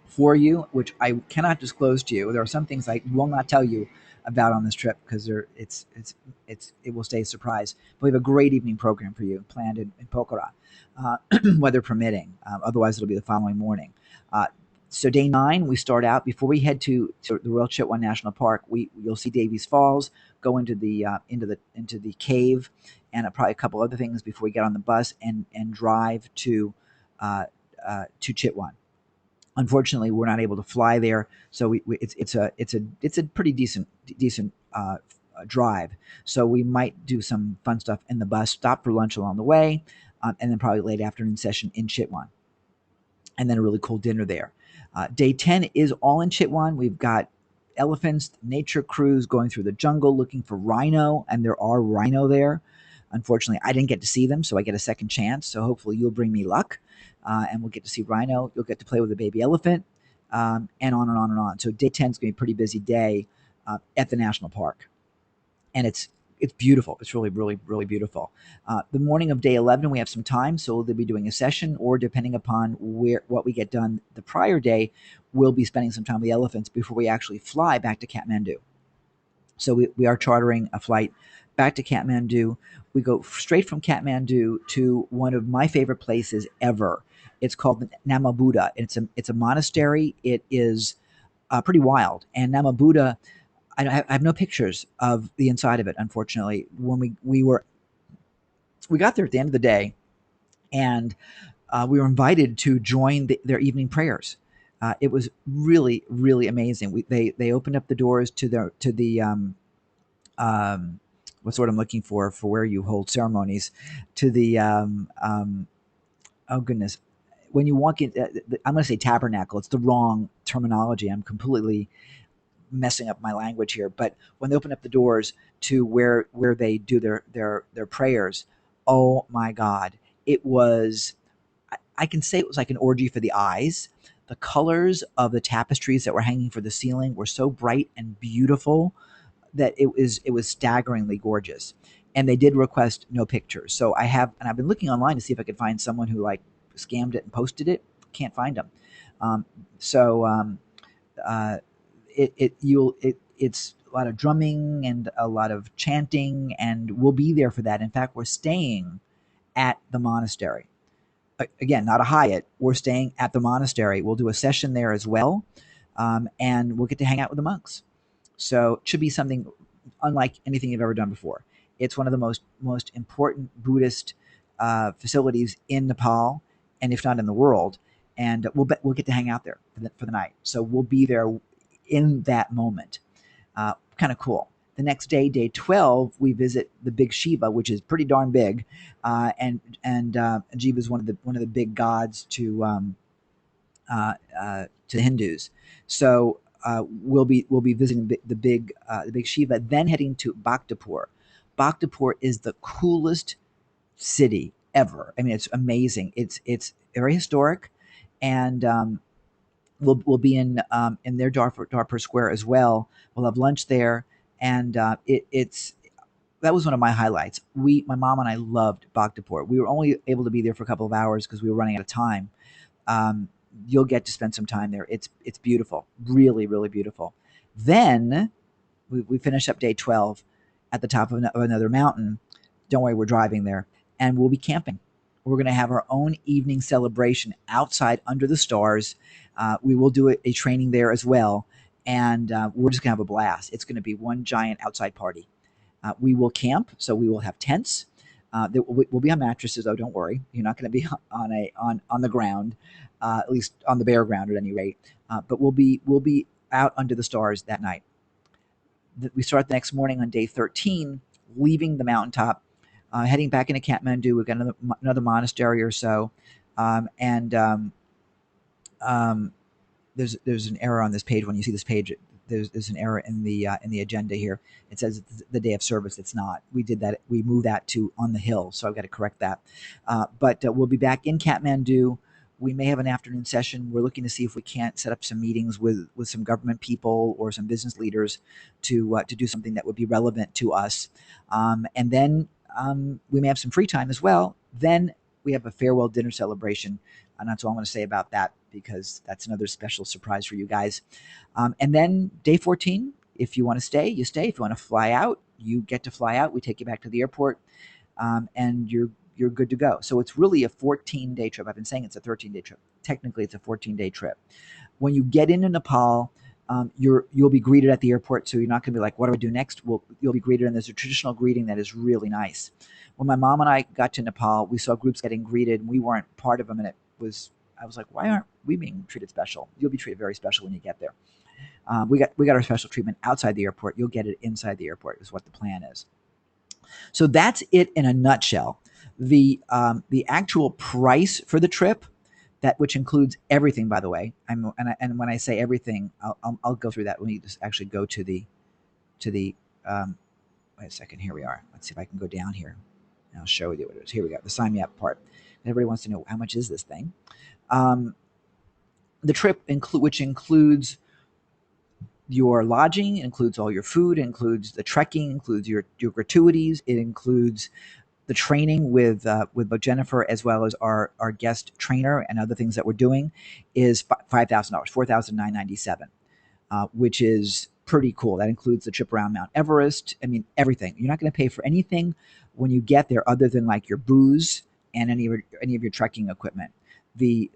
for you, which I cannot disclose to you. There are some things I will not tell you about on this trip because it will stay a surprise. But we have a great evening program for you planned in Pokhara, weather permitting. Otherwise, it'll be the following morning. So day 9, we start out before we head to the Royal Chitwan National Park. You'll see Davies Falls, go into the cave, and probably a couple other things before we get on the bus and drive to Chitwan. Unfortunately, we're not able to fly there, so it's a pretty decent drive. So we might do some fun stuff in the bus, stop for lunch along the way, and then probably late afternoon session in Chitwan, and then a really cool dinner there. Day 10 is all in Chitwan. We've got elephants, nature cruise, going through the jungle looking for rhino, and there are rhino there. Unfortunately, I didn't get to see them, so I get a second chance. So hopefully you'll bring me luck, and we'll get to see rhino. You'll get to play with a baby elephant, and on and on and on. So day 10 is going to be a pretty busy day at the national park, and it's beautiful. It's really, really, really beautiful. The morning of day 11, we have some time, so we'll be doing a session, or depending upon what we get done the prior day, we'll be spending some time with the elephants before we actually fly back to Kathmandu. So we are chartering a flight back to Kathmandu. We go straight from Kathmandu to one of my favorite places ever. It's called Namabuddha. It's a monastery. It is pretty wild. And Namabuddha, I have no pictures of the inside of it, unfortunately. When we got there at the end of the day, and we were invited to join their evening prayers. It was really, really amazing. They opened up the doors to the what's what I'm looking for where you hold ceremonies, to the oh goodness, when you walk in, I'm going to say tabernacle. It's the wrong terminology. I'm completely messing up my language here. But when they open up the doors to where they do their prayers, oh my God, it was. I can say it was like an orgy for the eyes. The colors of the tapestries that were hanging for the ceiling were so bright and beautiful that it was staggeringly gorgeous. And they did request no pictures. So I've been looking online to see if I could find someone who like scammed it and posted it. Can't find them. uh, it's a lot of drumming and a lot of chanting, and we'll be there for that. In fact, we're staying at the monastery. Again, not a Hyatt. We're staying at the monastery. We'll do a session there as well, and we'll get to hang out with the monks. So it should be something unlike anything you've ever done before. It's one of the most important Buddhist facilities in Nepal, and if not in the world. And we'll get to hang out there for the night. So we'll be there in that moment. Kind of cool. The next day, day 12, we visit the big Shiva, which is pretty darn big, and Shiva is one of the big gods to the Hindus. So we'll be visiting the big Shiva, then heading to Bhaktapur. Bhaktapur is the coolest city ever. I mean, it's amazing. It's very historic, and we'll be in their Darfur Square as well. We'll have lunch there, and it's that was one of my highlights. My mom and I loved Bhaktapur. We were only able to be there for a couple of hours because we were running out of time. Um, you'll get to spend some time there. It's beautiful, really, really beautiful. Then we finish up day 12 at the top of another mountain. Don't worry, we're driving there, and we'll be camping. We're going to have our own evening celebration outside under the stars. We will do a training there as well, and we're just going to have a blast. It's going to be one giant outside party. We will camp, so we will have tents. We'll be on mattresses, though. Don't worry, you're not going to be on the ground, at least on the bare ground at any rate. But we'll be out under the stars that night. We start the next morning on day 13, leaving the mountaintop, heading back into Kathmandu. We've got another monastery or so, and um, there's an error on this page. When you see this page, there's an error in the agenda here. It says it's the day of service. It's not. We did that. We moved that to on the hill, so I've got to correct that. But we'll be back in Kathmandu. We may have an afternoon session. We're looking to see if we can't set up some meetings with some government people or some business leaders to do something that would be relevant to us. And then we may have some free time as well. Then we have a farewell dinner celebration, and that's all I'm going to say about that because that's another special surprise for you guys. And then day 14, if you want to stay, you stay. If you want to fly out, you get to fly out. We take you back to the airport, and you're good to go. So it's really a 14-day trip. I've been saying it's a 13-day trip. Technically, it's a 14-day trip. When you get into Nepal, you'll be greeted at the airport. So you're not going to be like, what do I do next? You'll be greeted, and there's a traditional greeting that is really nice. When my mom and I got to Nepal, we saw groups getting greeted, and we weren't part of them. And I was like, why aren't we being treated special? You'll be treated very special when you get there. We got our special treatment outside the airport. You'll get it inside the airport. Is what the plan is. So that's it in a nutshell. The actual price for the trip, that which includes everything, by the way. And when I say everything, I'll go through that. Let me just actually go to the. Wait a second. Here we are. Let's see if I can go down here. And I'll show you what it is. Here we go. The sign me up part. Everybody wants to know how much is this thing. The trip which includes your lodging, includes all your food, includes the trekking, includes your gratuities. It includes the training with both Jennifer as well as our guest trainer and other things that we're doing is $5,000, $4,997, which is pretty cool. That includes the trip around Mount Everest. I mean, everything. You're not going to pay for anything when you get there other than like your booze and any of your trekking equipment. The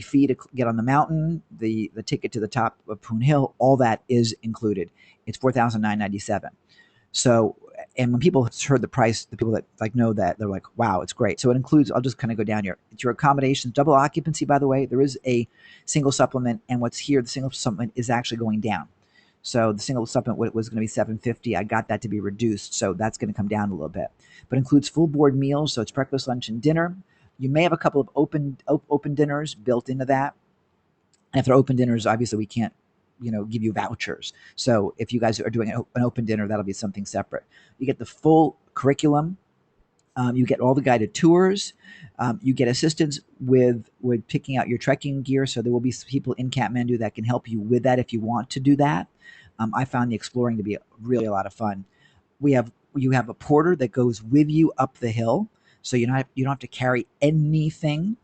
fee to get on the mountain, the ticket to the top of Poon Hill, all that is included. It's $4,997. So, and when people heard the price, the people that like know that, they're like, wow, it's great. So it includes, I'll just kind of go down here. It's your accommodations, double occupancy, by the way. There is a single supplement, and what's here, the single supplement is actually going down. So the single supplement was going to be $750. I got that to be reduced, so that's going to come down a little bit. But includes full board meals, so it's breakfast, lunch, and dinner. You may have a couple of open dinners built into that. And if they're open dinners, obviously we can't, give you vouchers. So if you guys are doing an open dinner, that'll be something separate. You get the full curriculum. You get all the guided tours. You get assistance with picking out your trekking gear. So there will be people in Kathmandu that can help you with that if you want to do that. I found the exploring to be really a lot of fun. You have a porter that goes with you up the hill, so you don't have to carry anything.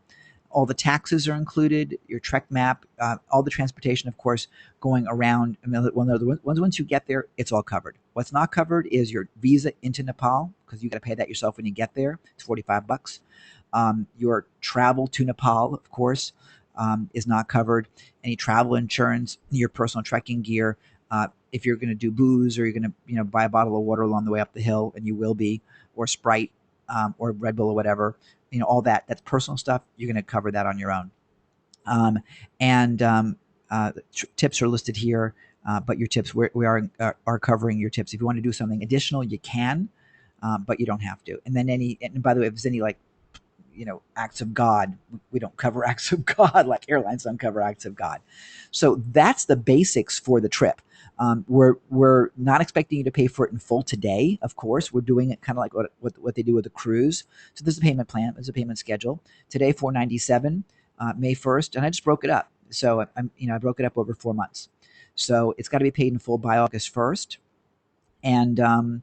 All the taxes are included, your trek map, all the transportation, of course, going around. I mean, well, no, once you get there, it's all covered. What's not covered is your visa into Nepal, because you got to pay that yourself when you get there. It's $45. Your travel to Nepal, of course, is not covered. Any travel insurance, your personal trekking gear. If you're going to do booze, or you're going to buy a bottle of water along the way up the hill, and you will be, or Sprite, or Red Bull or whatever, all that's personal stuff. You're going to cover that on your own. Um, and tips are listed here, but your tips, we are covering your tips. If you want to do something additional, you can, but you don't have to. And then and by the way, if there's any like acts of God. We don't cover acts of God, like airlines don't cover acts of God. So that's the basics for the trip. We're not expecting you to pay for it in full today. Of course, we're doing it kind of like what they do with the cruise. So there's a payment plan, there's a payment schedule. Today, $497, May 1st, and I just broke it up. So I broke it up over 4 months. So it's got to be paid in full by August 1st. And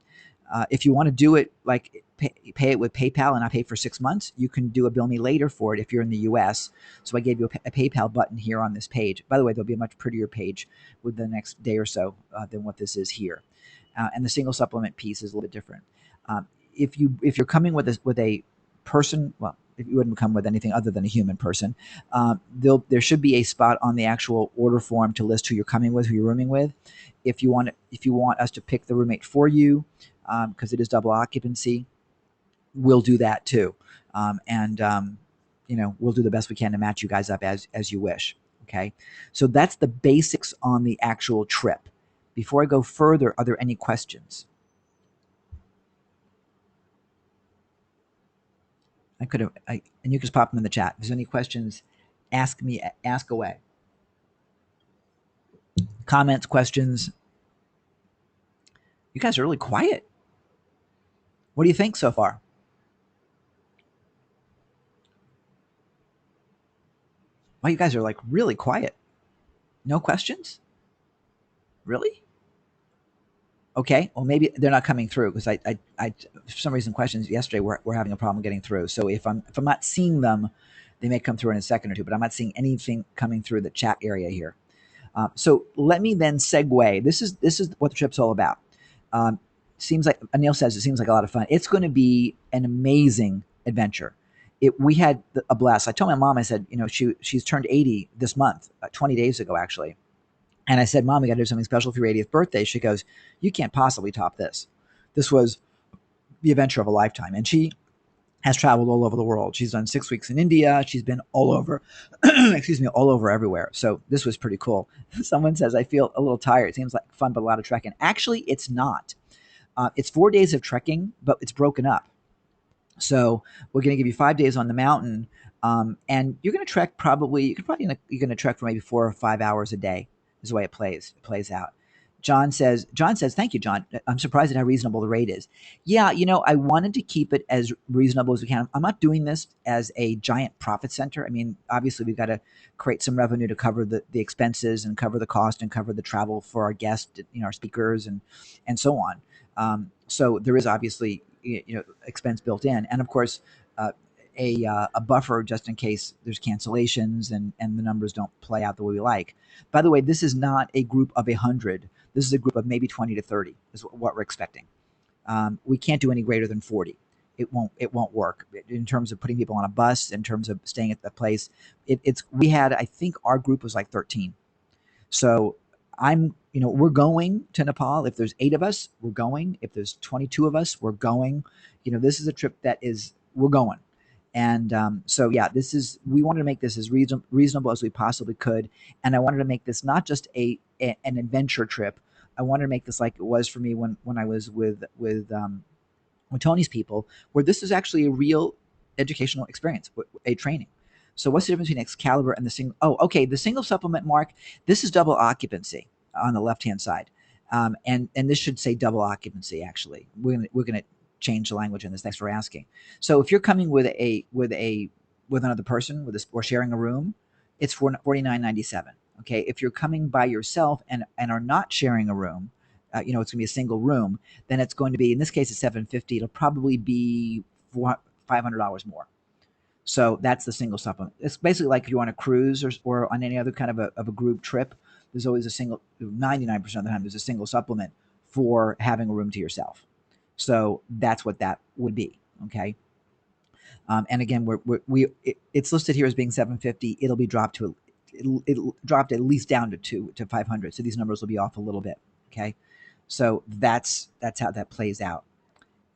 if you want to do it like pay it with PayPal and not pay for 6 months, you can do a bill me later for it if you're in the US. So I gave you a PayPal button here on this page. By the way, there'll be a much prettier page with the next day or so than what this is here. And the single supplement piece is a little bit different. If you're coming with a person, well, if you wouldn't come with anything other than a human person, there should be a spot on the actual order form to list who you're coming with, who you're rooming with. If you want us to pick the roommate for you, because it is double occupancy, we'll do that too. And we'll do the best we can to match you guys up as you wish. Okay, so that's the basics on the actual trip. Before I go further, are there any questions? And you can just pop them in the chat. If there's any questions, ask away. Comments, questions. You guys are really quiet. What do you think so far? Wow, you guys are like really quiet. No questions? Really? Okay. Well, maybe they're not coming through because I for some reason questions yesterday we're having a problem getting through. So if I'm not seeing them, they may come through in a second or two. But I'm not seeing anything coming through the chat area here. So let me then segue. This is what the trip's all about. Seems like Anil says it seems like a lot of fun. It's going to be an amazing adventure. We had a blast. I told my mom, I said, she's turned 80 this month, 20 days ago actually. And I said, Mom, we got to do something special for your 80th birthday. She goes, you can't possibly top this. This was the adventure of a lifetime. And she has traveled all over the world. She's done 6 weeks in India. She's been all over, excuse me, all over everywhere. So this was pretty cool. Someone says, I feel a little tired. It seems like fun, but a lot of trekking. Actually, it's not. It's 4 days of trekking, but it's broken up. So we're going to give you 5 days on the mountain. And you're going to trek you're going to trek for maybe 4 or 5 hours a day is the way it plays out. John says, thank you, John. I'm surprised at how reasonable the rate is. Yeah, I wanted to keep it as reasonable as we can. I'm not doing this as a giant profit center. I mean, obviously we've got to create some revenue to cover the expenses and cover the cost and cover the travel for our guests, our speakers and so on. So there is obviously, expense built in. And of course, a buffer just in case there's cancellations and the numbers don't play out the way we like. By the way, this is not a group of 100. This is a group of maybe 20 to 30 is what we're expecting. We can't do any greater than 40. It won't work in terms of putting people on a bus, in terms of staying at the place. I think our group was like 13. So we're going to Nepal. If there's 8 of us, we're going. If there's 22 of us, we're going. This is a trip we're going. And so, yeah, we wanted to make this as reasonable as we possibly could. And I wanted to make this not just an adventure trip. I wanted to make this like it was for me when I was with Tony's people, where this is actually a real educational experience, a training. So what's the difference between Excalibur and the single? Oh, okay. The single supplement, Mark, this is double occupancy on the left-hand side. And this should say double occupancy, actually. We're gonna change the language in this. Thanks for asking. So if you're coming with another person or sharing a room, it's $49.97. Okay. If you're coming by yourself and are not sharing a room, it's going to be a single room, then it's going to be, in this case, it's $750. It'll probably be $500 more. So that's the single supplement. It's basically like if you're on a cruise or on any other kind of a group trip, there's always a single, 99% of the time, there's a single supplement for having a room to yourself. So that's what that would be. Okay. And again, it's listed here as being 750. It'll be dropped to, it'll dropped at least down to 500. So these numbers will be off a little bit. Okay. So that's how that plays out.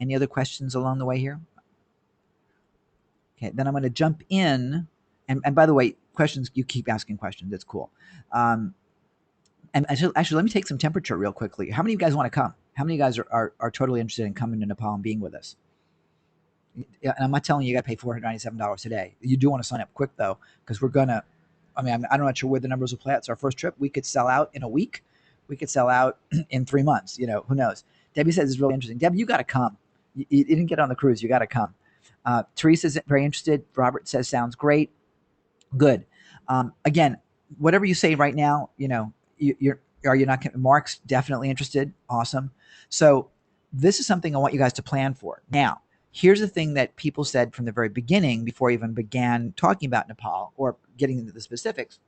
Any other questions along the way here? Okay, then I'm going to jump in. And by the way, questions, you keep asking questions. That's cool. Um, and actually, let me take some temperature real quickly. How many of you guys want to come? How many of you guys are totally interested in coming to Nepal and being with us? Yeah, and I'm not telling you, you got to pay $497 today. You do want to sign up quick, though, because we're going to, I mean, I'm not sure where the numbers will play out. It's our first trip. We could sell out in a week. We could sell out in 3 months. Who knows? Debbie says it's really interesting. Debbie, you got to come. You didn't get on the cruise. You got to come. Teresa's very interested. Robert says sounds great. Good. Again, whatever you say right now, you're are you not? Mark's definitely interested. Awesome. So this is something I want you guys to plan for. Now, here's the thing that people said from the very beginning, before I even began talking about Nepal or getting into the specifics.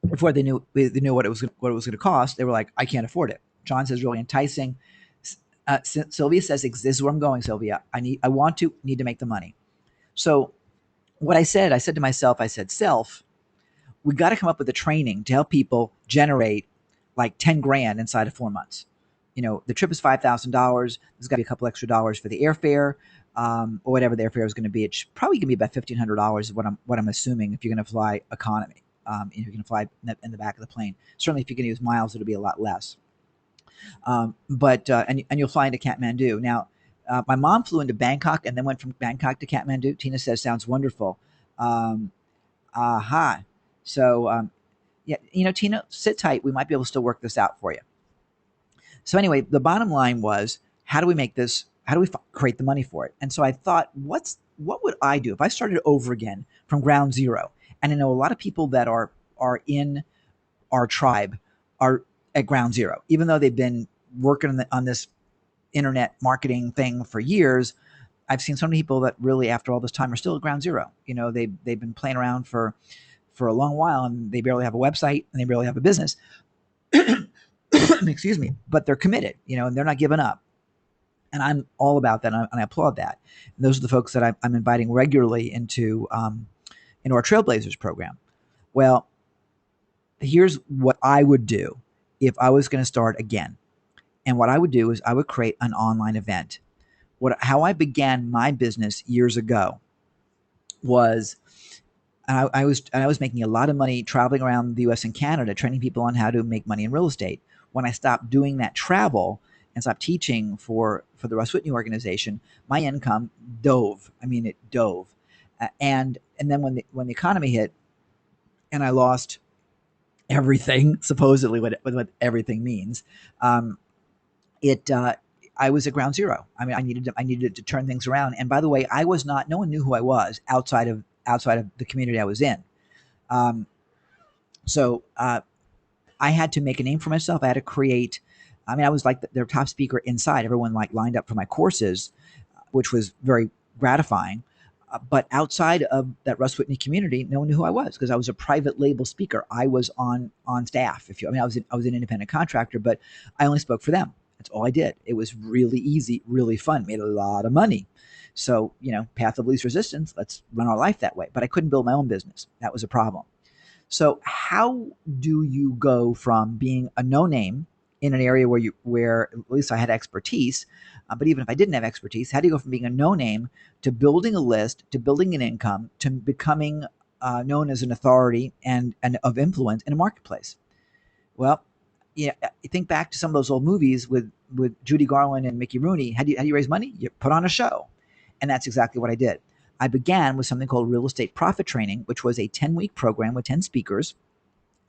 Before they knew what it was going to cost, they were like, I can't afford it. John says really enticing. Sylvia says, "This is where I'm going, Sylvia. I want to need to make the money." So what I said to myself, I said, self, we got to come up with a training to help people generate like 10 grand inside of 4 months. The trip is $5,000. There's got to be a couple extra dollars for the airfare, or whatever the airfare is going to be. It's probably going to be about $1,500 is what I'm assuming if you're going to fly economy. If you're going to fly in the back of the plane. Certainly if you can use miles, it'll be a lot less. And you'll fly into Kathmandu. Now, my mom flew into Bangkok and then went from Bangkok to Kathmandu. Tina says, sounds wonderful. Aha. So, yeah, Tina, sit tight. We might be able to still work this out for you. So anyway, the bottom line was, how do we make this? How do we create the money for it? And so I thought, what would I do if I started over again from ground zero? And I know a lot of people that are in our tribe are at ground zero, even though they've been working on this internet marketing thing for years. I've seen so many people that really, after all this time, are still at ground zero. They've been playing around for a long while, and they barely have a website and they barely have a business. Excuse me, but they're committed, and they're not giving up. And I'm all about that, and I applaud that. And those are the folks that I'm inviting regularly into our Trailblazers program. Well, here's what I would do if I was going to start again. And what I would do is I would create an online event. How I began my business years ago was, and I was making a lot of money traveling around the U.S. and Canada, training people on how to make money in real estate. When I stopped doing that travel and stopped teaching for the Russ Whitney organization, my income dove. I mean, it dove. And then when the economy hit, and I lost everything, supposedly what everything means, I was at ground zero. I mean, I needed to turn things around. And by the way, no one knew who I was outside of the community I was in. So I had to make a name for myself. I had to create. I mean, I was like their top speaker inside. Everyone like lined up for my courses, which was very gratifying. But outside of that Russ Whitney community, no one knew who I was because I was a private label speaker. I was on staff. I was an independent contractor, but I only spoke for them. That's all I did. It was really easy, really fun, made a lot of money. So, path of least resistance, let's run our life that way. But I couldn't build my own business. That was a problem. So how do you go from being a no-name in an area where at least I had expertise, but even if I didn't have expertise, how do you go from being a no-name to building a list, to building an income, to becoming known as an authority and of influence in a marketplace? Well, you think back to some of those old movies with Judy Garland and Mickey Rooney. How do you raise money? You put on a show. And that's exactly what I did. I began with something called Real Estate Profit Training, which was a 10-week program with 10 speakers.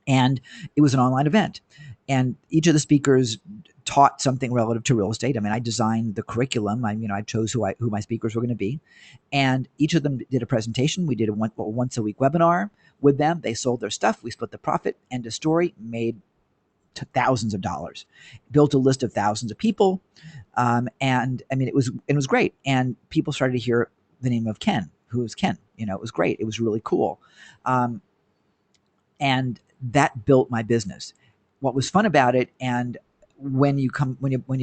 And it was an online event. And each of the speakers taught something relative to real estate. I mean, I designed the curriculum. I chose who my speakers were going to be. And each of them did a presentation. We did a once a week webinar with them. They sold their stuff. We split the profit. End of story. Made thousands of dollars. Built a list of thousands of people. And I mean, it was great. And people started to hear the name of Ken. who was Ken. It was great. It was really cool. Um, and that built my business. What was fun about it, and when you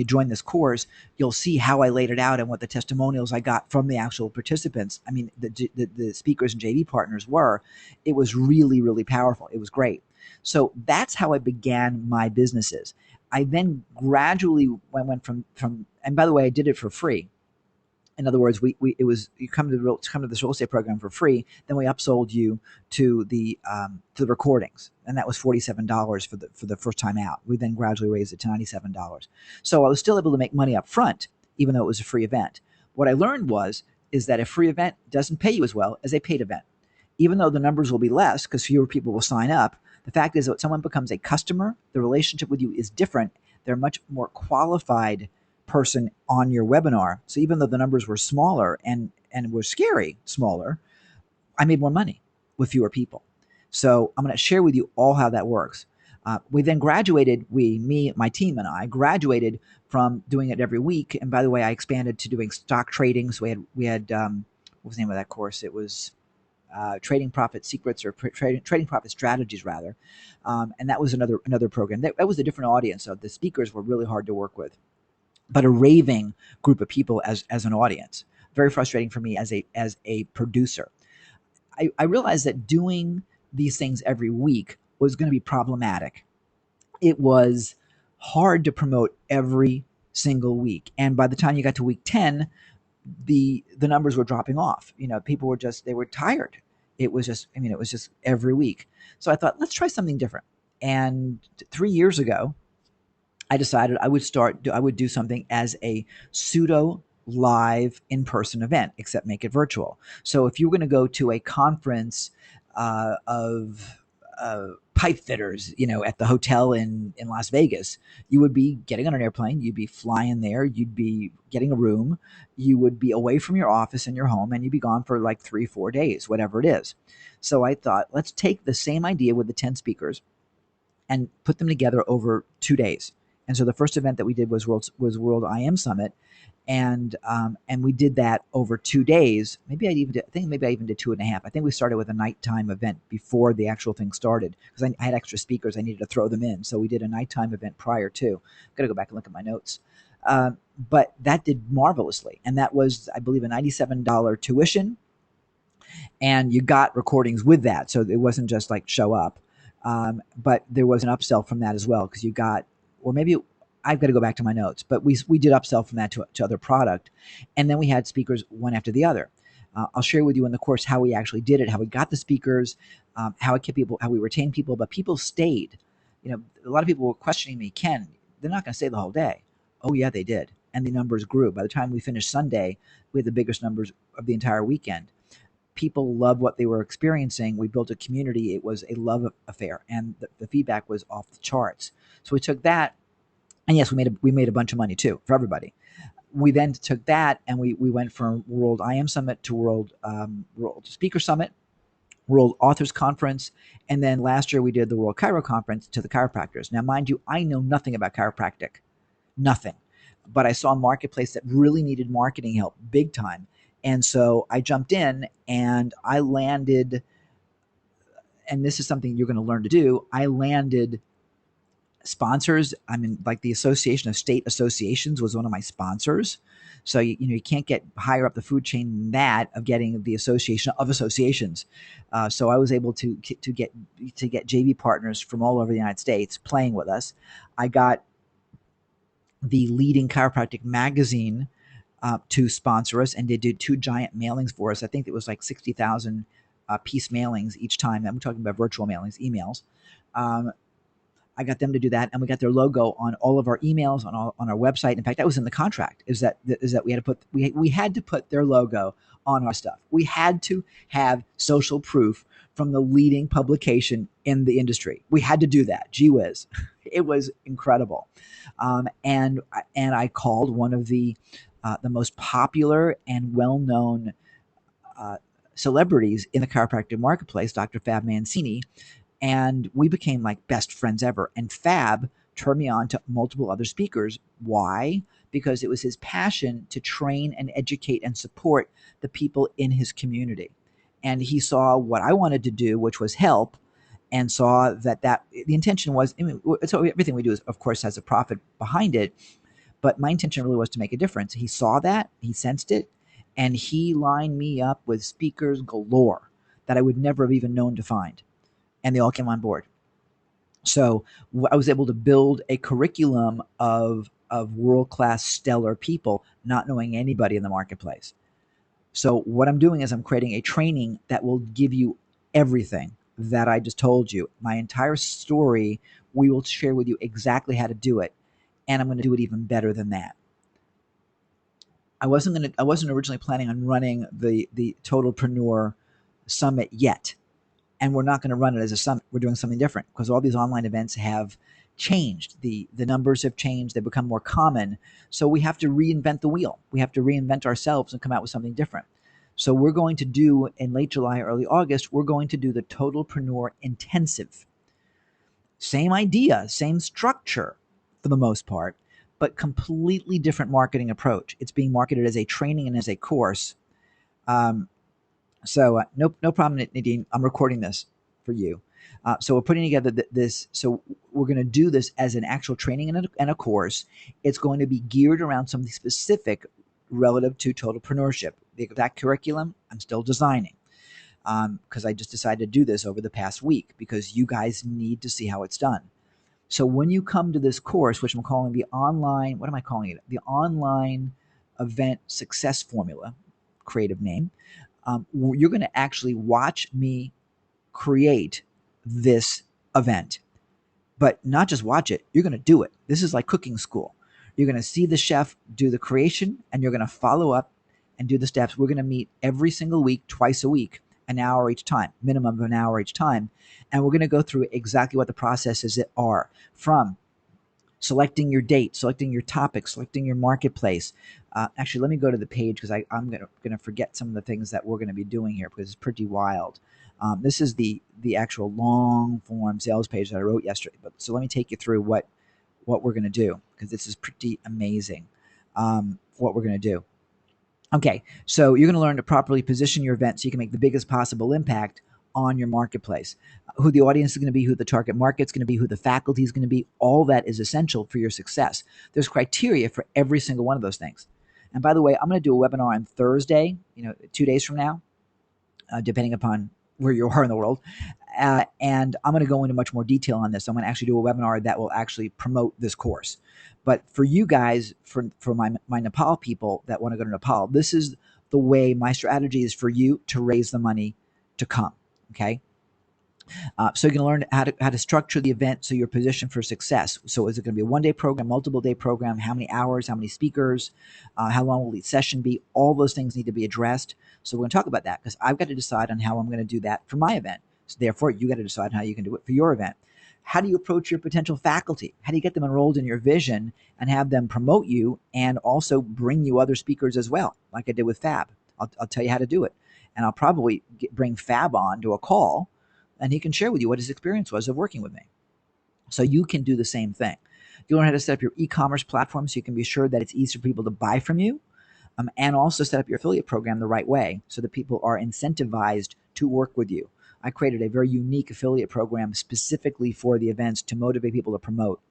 join this course, you'll see how I laid it out and what the testimonials I got from the actual participants. I mean, the speakers and JV partners were. It was really, really powerful. It was great. So that's how I began my businesses. I then gradually went from, and by the way, I did it for free. In other words, we it was, you come to this real estate program for free. Then we upsold you to the recordings, and that was $47 for the first time out. We then gradually raised it to $97. So I was still able to make money up front, even though it was a free event. What I learned is that a free event doesn't pay you as well as a paid event, even though the numbers will be less because fewer people will sign up. The fact is that when someone becomes a customer, the relationship with you is different. They're much more qualified person on your webinar. So even though the numbers were smaller and were scary smaller, I made more money with fewer people. So I'm going to share with you all how that works. We then graduated. Me, my team, and I graduated from doing it every week. And by the way, I expanded to doing stock trading. So we had what was the name of that course? It was Trading Profit Secrets, or Trading Profit Strategies rather. And that was another program. That was a different audience. So the speakers were really hard to work with, but a raving group of people as an audience. Very frustrating for me as a producer. I realized that doing these things every week was going to be problematic. It was hard to promote every single week, and by the time you got to week 10, the numbers were dropping off. People were they were tired. It was just every week. So I thought, let's try something different. And 3 years ago, I decided I would do something as a pseudo live in-person event, except make it virtual. So if you were going to go to a conference of pipe fitters, at the hotel in Las Vegas, you would be getting on an airplane, you'd be flying there, you'd be getting a room, you would be away from your office and your home, and you'd be gone for like 3-4 days, whatever it is. So I thought, let's take the same idea with the 10 speakers and put them together over 2 days. And so the first event that we did was World IM Summit, and we did that over 2 days. I think maybe I even did 2.5. I think we started with a nighttime event before the actual thing started because I had extra speakers. I needed to throw them in, so we did a nighttime event prior to. Got to go back and look at my notes. But that did marvelously, and that was, I believe, a $97 tuition, and you got recordings with that, so it wasn't just like show up. But there was an upsell from that as well because you got, or maybe I've got to go back to my notes, but we did upsell from that to other product, and then we had speakers one after the other. I'll share with you in the course how we actually did it, how we got the speakers, how we retained people, but people stayed. A lot of people were questioning me, Ken, they're not going to stay the whole day. Oh yeah, they did, and the numbers grew. By the time we finished Sunday, we had the biggest numbers of the entire weekend. People loved what they were experiencing. We built a community. It was a love affair, and the feedback was off the charts. So we took that, and yes, we made a bunch of money too for everybody. We then took that and we went from World IM Summit to World Speaker Summit, World Authors Conference, and then last year we did the World Chiro Conference to the chiropractors. Now, mind you, I know nothing about chiropractic, nothing, but I saw a marketplace that really needed marketing help big time. And so I jumped in and I landed, and this is something you're going to learn to do. I landed sponsors. I mean, like the Association of State Associations was one of my sponsors. So, you can't get higher up the food chain than that of getting the Association of Associations. So I was able to get JV partners from all over the United States playing with us. I got the leading chiropractic magazine to sponsor us, and they did 2 giant mailings for us. I think it was like 60,000 piece mailings each time. I'm talking about virtual mailings, emails. I got them to do that, and we got their logo on all of our emails, on our website. In fact, that was in the contract. Is that we had to put their logo on our stuff. We had to have social proof from the leading publication in the industry. We had to do that. Gee whiz, it was incredible. And I called one of the most popular and well-known celebrities in the chiropractic marketplace, Dr. Fab Mancini, and we became like best friends ever. And Fab turned me on to multiple other speakers. Why? because it was his passion to train and educate and support the people in his community. And he saw what I wanted to do, which was help, and saw that the intention was, I mean, so everything we do is, of course, has a profit behind it, but my intention really was to make a difference. He saw that, he sensed it, and he lined me up with speakers galore that I would never have even known to find, and they all came on board. So I was able to build a curriculum of world class stellar people, not knowing anybody in the marketplace. So what I'm doing is I'm creating a training that will give you everything that I just told you. My entire story, we will share with you exactly how to do it, and I'm going to do it even better than that. I wasn't originally planning on running the Totalpreneur Summit yet, and we're not going to run it as a summit. We're doing something different because all these online events have changed. The numbers have changed. They've become more common. So we have to reinvent the wheel. We have to reinvent ourselves and come out with something different. So we're going to do in late July, early August, we're going to do the Totalpreneur Intensive. Same idea, same structure for the most part, but completely different marketing approach. It's being marketed as a training and as a course. Um, no problem, Nadine. I'm recording this for you. So we're putting together this. So we're going to do this as an actual training and a course. It's going to be geared around something specific relative to totalpreneurship. The exact curriculum I'm still designing because I just decided to do this over the past week because you guys need to see how it's done. So when you come to this course, which I'm calling the online, what am I calling it? The Online Event Success Formula, creative name. You're going to actually watch me create this event, but not just watch it. You're going to do it. This is like cooking school. You're going to see the chef do the creation, and you're going to follow up and do the steps. We're going to meet every single week, twice a week, an hour each time, minimum of an hour each time. And we're going to go through exactly what the processes are, from selecting your date, selecting your topic, selecting your marketplace. Actually, let me go to the page because I'm going to forget some of the things that we're going to be doing here because it's pretty wild. This is the actual long form sales page that I wrote yesterday. But so let me take you through what we're going to do because this is pretty amazing. What we're going to do. Okay, so you're going to learn to properly position your event so you can make the biggest possible impact on your marketplace. Who the audience is going to be, who the target market is going to be, who the faculty is going to be, all that is essential for your success. There's criteria for every single one of those things. And by the way, I'm going to do a webinar on Thursday, 2 days from now, depending upon where you are in the world. And I'm going to go into much more detail on this. I'm going to actually do a webinar that will actually promote this course. But for you guys, for my Nepal people that want to go to Nepal, this is the way my strategy is for you to raise the money to come. Okay. So you're going to learn how to structure the event so you're positioned for success. So is it going to be a one-day program, multiple day program? How many hours? How many speakers? How long will each session be? All those things need to be addressed. So we're going to talk about that because I've got to decide on how I'm going to do that for my event. So therefore, you got to decide how you can do it for your event. How do you approach your potential faculty? How do you get them enrolled in your vision and have them promote you and also bring you other speakers as well, like I did with Fab? I'll tell you how to do it. And I'll probably bring Fab on to a call and he can share with you what his experience was of working with me. So you can do the same thing. You'll learn how to set up your e-commerce platform so you can be sure that it's easy for people to buy from you, and also set up your affiliate program the right way so that people are incentivized to work with you. I created a very unique affiliate program specifically for the events to motivate people to promote.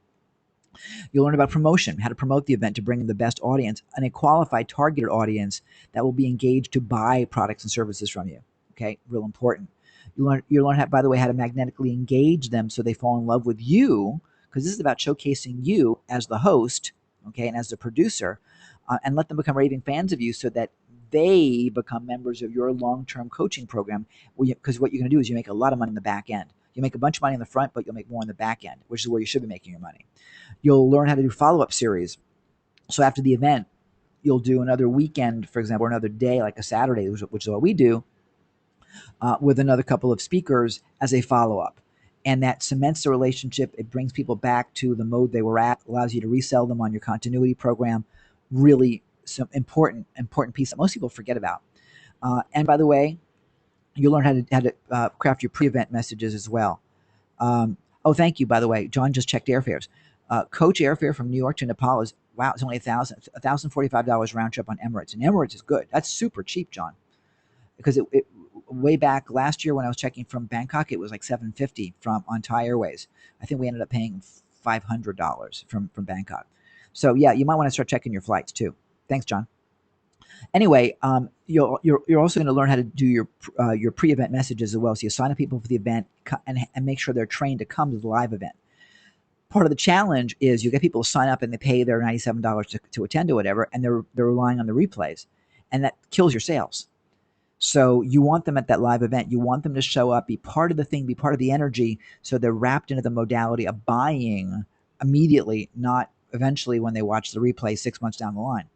You'll learn about promotion, how to promote the event to bring in the best audience and a qualified targeted audience that will be engaged to buy products and services from you. Okay, real important. You'll learn how, by the way, how to magnetically engage them so they fall in love with you, because this is about showcasing you as the host, okay, and as the producer, and let them become raving fans of you so that they become members of your long-term coaching program. Because what you're going to do is you make a lot of money in the back end. You make a bunch of money in the front, but you'll make more in the back end, which is where you should be making your money. You'll learn how to do follow-up series. So after the event, you'll do another weekend, for example, or another day, like a Saturday, which is what we do, with another couple of speakers as a follow-up. And that cements the relationship. It brings people back to the mode they were at, allows you to resell them on your continuity program. Really some important piece that most people forget about. And by the way, you'll learn how to craft your pre-event messages as well. Oh, thank you, by the way. John just checked airfares. Coach airfare from New York to Nepal is wow, it's only $1,045 round trip on Emirates, and Emirates is good. That's super cheap, John, because it way back last year when I was checking from Bangkok, it was like 750 from on Thai Airways. I think we ended up paying $500 from Bangkok. So yeah, you might want to start checking your flights too. Thanks, John. Anyway, you're also going to learn how to do your pre-event messages as well. So you sign up people for the event and make sure they're trained to come to the live event. Part of the challenge is you get people to sign up and they pay their $97 to attend or whatever, and they're relying on the replays, and that kills your sales. So you want them at that live event. You want them to show up, be part of the thing, be part of the energy, so they're wrapped into the modality of buying immediately, not eventually when they watch the replay 6 months down the line,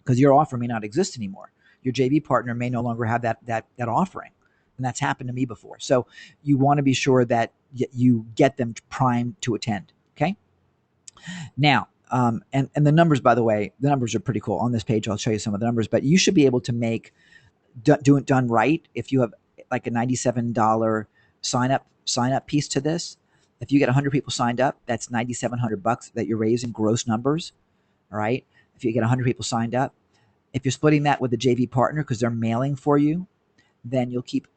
because your offer may not exist anymore. Your JV partner may no longer have that offering, and that's happened to me before. So you want to be sure that you get them primed to attend. Okay. Now, and the numbers, by the way, the numbers are pretty cool. On this page, I'll show you some of the numbers, but you should be able to make done right. If you have like a $97 sign up piece to this, if you get 100 people signed up, that's $9,700 that you're raising gross numbers. All right. If you get 100 people signed up, if you're splitting that with a JV partner because they're mailing for you, then you'll keep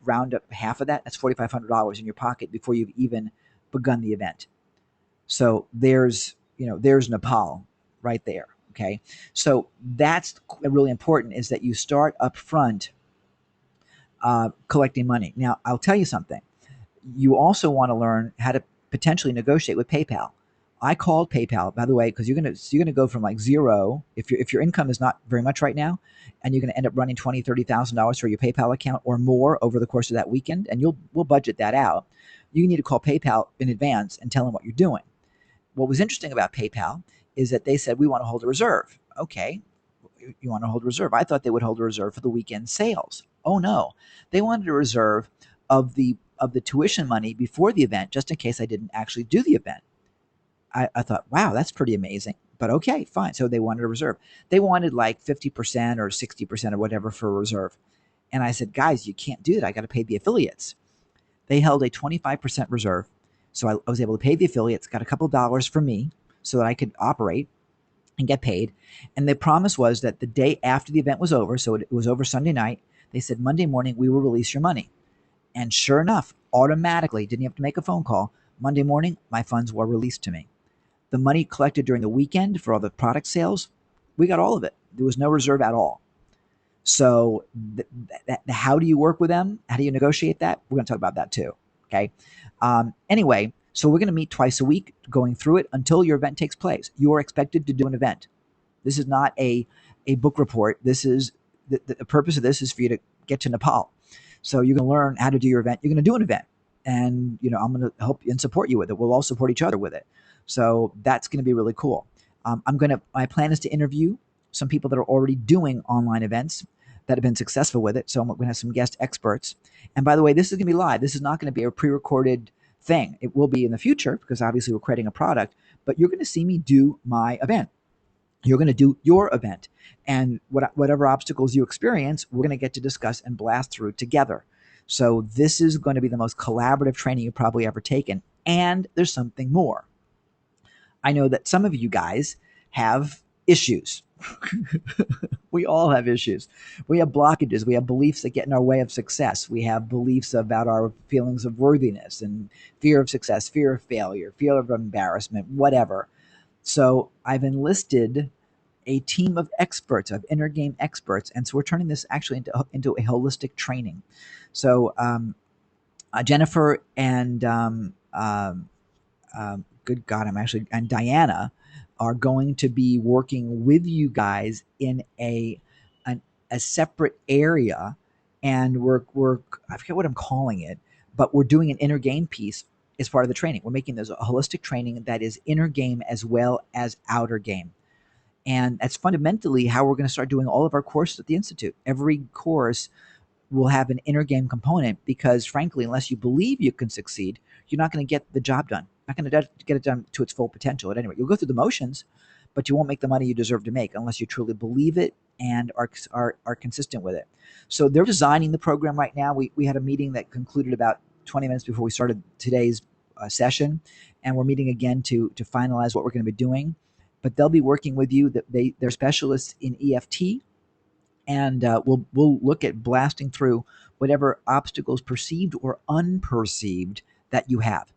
round up half of that. That's $4,500 in your pocket before you've even begun the event. So there's Nepal right there. Okay. So that's really important, is that you start up front collecting money. Now, I'll tell you something. You also want to learn how to potentially negotiate with PayPal. I called PayPal, by the way, because you're gonna go from like zero, if your income is not very much right now, and you're gonna end up running $20,000-$30,000 for your PayPal account or more over the course of that weekend, and we'll budget that out. You need to call PayPal in advance and tell them what you're doing. What was interesting about PayPal is that they said, we want to hold a reserve. Okay, you want to hold a reserve. I thought they would hold a reserve for the weekend sales. Oh no, they wanted a reserve of the tuition money before the event, just in case I didn't actually do the event. I thought, wow, that's pretty amazing. But okay, fine. So they wanted a reserve. They wanted like 50% or 60% or whatever for a reserve. And I said, guys, you can't do that. I got to pay the affiliates. They held a 25% reserve. So I was able to pay the affiliates, got a couple of dollars for me so that I could operate and get paid. And the promise was that the day after the event was over, so it was over Sunday night, they said Monday morning we will release your money. And sure enough, automatically, didn't have to make a phone call, Monday morning my funds were released to me. The money collected during the weekend for all the product sales, we got all of it. There was no reserve at all. So how do you work with them? How do you negotiate that? We're going to talk about that too. Okay. Anyway, so we're going to meet twice a week going through it until your event takes place. You are expected to do an event. This is not a book report. This is the purpose of this is for you to get to Nepal. So you're going to learn how to do your event. You're going to do an event, and I'm going to help and support you with it. We'll all support each other with it. So that's going to be really cool. My plan is to interview some people that are already doing online events that have been successful with it. So I'm going to have some guest experts. And by the way, this is going to be live. This is not going to be a pre-recorded thing. It will be in the future because obviously we're creating a product, but you're going to see me do my event. You're going to do your event, and whatever obstacles you experience, we're going to get to discuss and blast through together. So this is going to be the most collaborative training you've probably ever taken. And there's something more. I know that some of you guys have issues. We all have issues. We have blockages. We have beliefs that get in our way of success. We have beliefs about our feelings of worthiness and fear of success, fear of failure, fear of embarrassment, whatever. So I've enlisted a team of experts, of inner game experts. And so we're turning this actually into a holistic training. So Jennifer and good God, and Diana are going to be working with you guys in a separate area, and we're I forget what I'm calling it, but we're doing an inner game piece as part of the training. We're making this a holistic training that is inner game as well as outer game. And that's fundamentally how we're going to start doing all of our courses at the Institute. Every course will have an inner game component because, frankly, unless you believe you can succeed, you're not going to get the job done. Not going to get it done to its full potential at any rate. You'll go through the motions, but you won't make the money you deserve to make unless you truly believe it and are consistent with it. So they're designing the program right now. We had a meeting that concluded about 20 minutes before we started today's session, and we're meeting again to finalize what we're going to be doing. but they'll be working with you. That they're specialists in EFT, and we'll look at blasting through whatever obstacles, perceived or unperceived, that you have.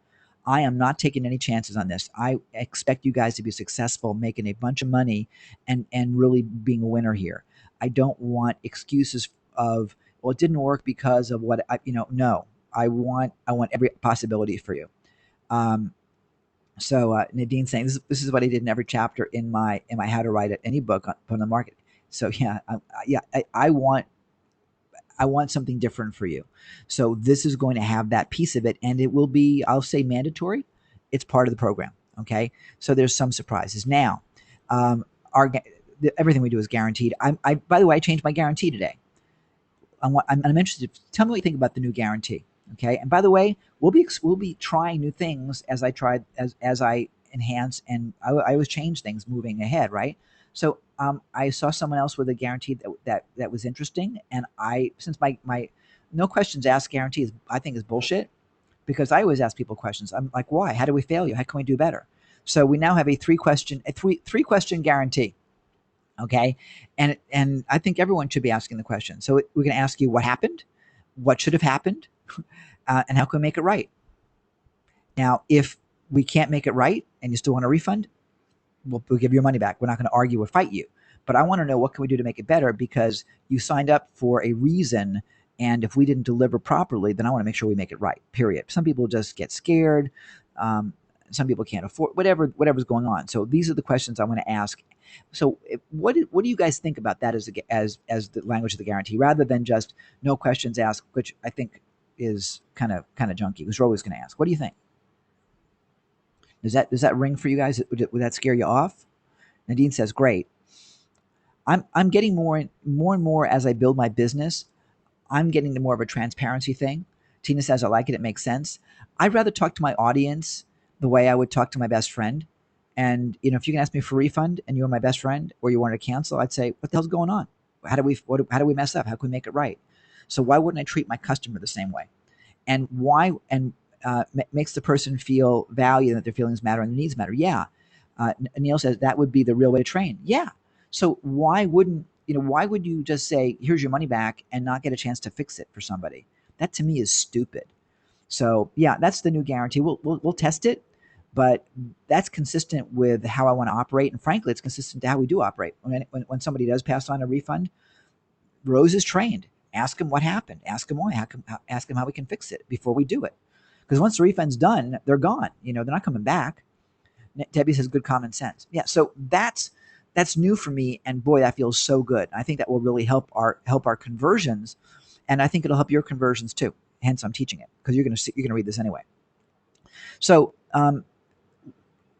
I am not taking any chances on this. I expect you guys to be successful, making a bunch of money, and really being a winner here. I don't want excuses of, well, it didn't work because of what no. I want every possibility for you. Um, so Nadine saying this is what I did in every chapter in my how to write any book on the market. So yeah, I want something different for you. So this is going to have that piece of it, and it will be, I'll say, mandatory. It's part of the program. Okay, so there's some surprises now. Um, our everything we do is guaranteed. By the way, I changed my guarantee today. I'm interested. Tell me what you think about the new guarantee. Okay. And by the way, we'll be trying new things as I enhance, and I always change things moving ahead, right? So I saw someone else with a guarantee that was interesting, and since my no questions asked guarantee I think is bullshit, because I always ask people questions. I'm like, why? How do we fail you? How can we do better? So we now have a three question guarantee. Okay, and I think everyone should be asking the question. So we're going to ask you what happened, what should have happened, and how can we make it right. Now, if we can't make it right and you still want a refund, we'll give you your money back. We're not going to argue or fight you, but I want to know what can we do to make it better, because you signed up for a reason, and if we didn't deliver properly, then I want to make sure we make it right. Period. Some people just get scared. Um, some people can't afford whatever's going on. So these are the questions I want to ask. So what do you guys think about that as the language of the guarantee, rather than just no questions asked, which I think is kind of junky, because we're always going to ask. What do you think? Does that ring for you guys? Would that scare you off? Nadine says, "Great." I'm getting more and more as I build my business. I'm getting to more of a transparency thing. Tina says, "I like it. It makes sense." I'd rather talk to my audience the way I would talk to my best friend. And if you can ask me for a refund and you're my best friend, or you want to cancel, I'd say, "What the hell's going on? How do we mess up? How can we make it right?" So why wouldn't I treat my customer the same way? And why and makes the person feel valued, that their feelings matter and their needs matter. Yeah. Neil says that would be the real way to train. Yeah. So why would you just say, here's your money back, and not get a chance to fix it for somebody? That to me is stupid. So yeah, that's the new guarantee. We'll test it, but that's consistent with how I want to operate, and frankly, it's consistent to how we do operate. When somebody does pass on a refund, Rose is trained. Ask him what happened. Ask him why. Ask him how we can fix it before we do it. Because once the refund's done, they're gone. They're not coming back. Debbie says good common sense. Yeah, so that's new for me, and boy, that feels so good. I think that will really help our conversions, and I think it'll help your conversions too. Hence, I'm teaching it, because you're gonna read this anyway. So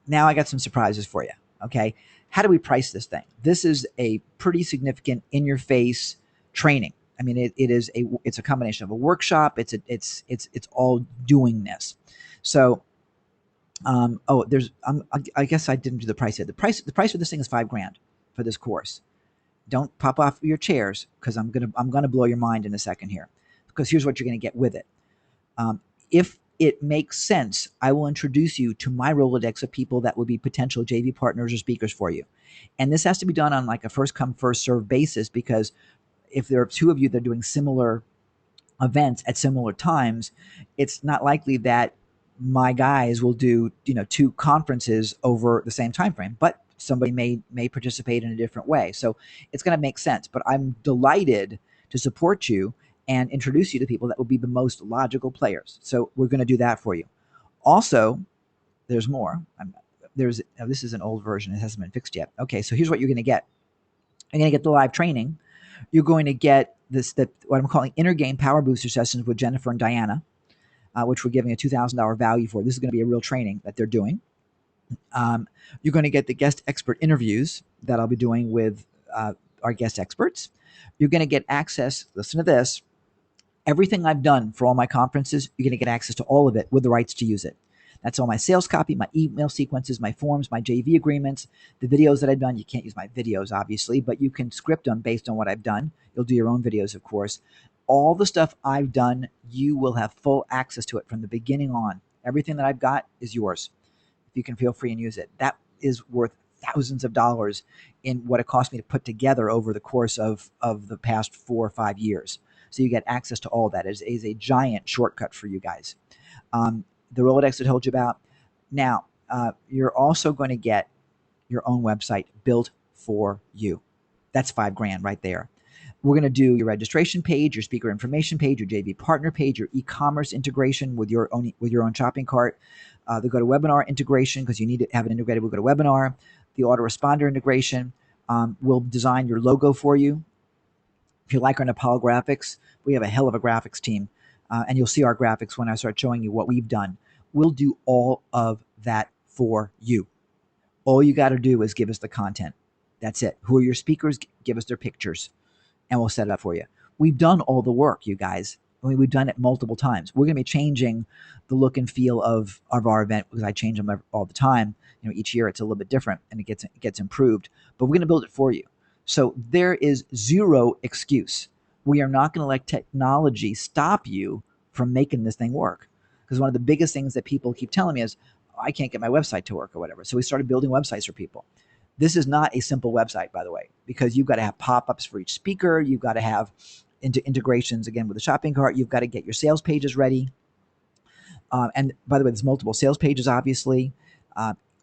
now I got some surprises for you. Okay, how do we price this thing? This is a pretty significant in-your-face training. I mean, it's a combination of a workshop. It's all doing this. So I guess I didn't do the price yet. The price for this thing is $5,000 for this course. Don't pop off your chairs, because I'm gonna blow your mind in a second here. Because here's what you're gonna get with it. If it makes sense, I will introduce you to my Rolodex of people that would be potential JV partners or speakers for you. And this has to be done on like a first come, first serve basis, because if there are two of you that are doing similar events at similar times, it's not likely that my guys will do two conferences over the same time frame, but somebody may participate in a different way. So it's going to make sense. But I'm delighted to support you and introduce you to people that will be the most logical players. So we're going to do that for you. Also, there's more. This is an old version. It hasn't been fixed yet. Okay, so here's what you're going to get. You're going to get the live training. You're going to get what I'm calling inner game power booster sessions with Jennifer and Diana, which we're giving a $2,000 value for. This is going to be a real training that they're doing. You're going to get the guest expert interviews that I'll be doing with our guest experts. You're going to get access, listen to this, everything I've done for all my conferences, you're going to get access to all of it with the rights to use it. That's all my sales copy, my email sequences, my forms, my JV agreements, the videos that I've done. You can't use my videos, obviously, but you can script them based on what I've done. You'll do your own videos, of course. All the stuff I've done, you will have full access to it from the beginning on. Everything that I've got is yours. You can feel free and use it. That is worth thousands of dollars in what it cost me to put together over the course of the past 4 or 5 years. So you get access to all that. It is a giant shortcut for you guys. The Rolodex I told you about. Now, you're also going to get your own website built for you. That's 5 grand right there. We're going to do your registration page, your speaker information page, your JV partner page, your e-commerce integration with your own shopping cart, the GoToWebinar integration because you need to have it integrated with GoToWebinar, the autoresponder integration. We'll design your logo for you. If you like our Nepal graphics, we have a hell of a graphics team, and you'll see our graphics when I start showing you what we've done. We'll do all of that for you. All you got to do is give us the content. That's it. Who are your speakers? Give us their pictures and we'll set it up for you. We've done all the work, you guys. I mean, we've done it multiple times. We're going to be changing the look and feel of our event because I change them all the time. Each year it's a little bit different and it gets improved. But we're going to build it for you. So there is zero excuse. We are not going to let technology stop you from making this thing work. Because one of the biggest things that people keep telling me is, oh, I can't get my website to work or whatever. So we started building websites for people. This is not a simple website, by the way, because you've got to have pop-ups for each speaker. You've got to have integrations, again, with the shopping cart. You've got to get your sales pages ready. And by the way, there's multiple sales pages, obviously.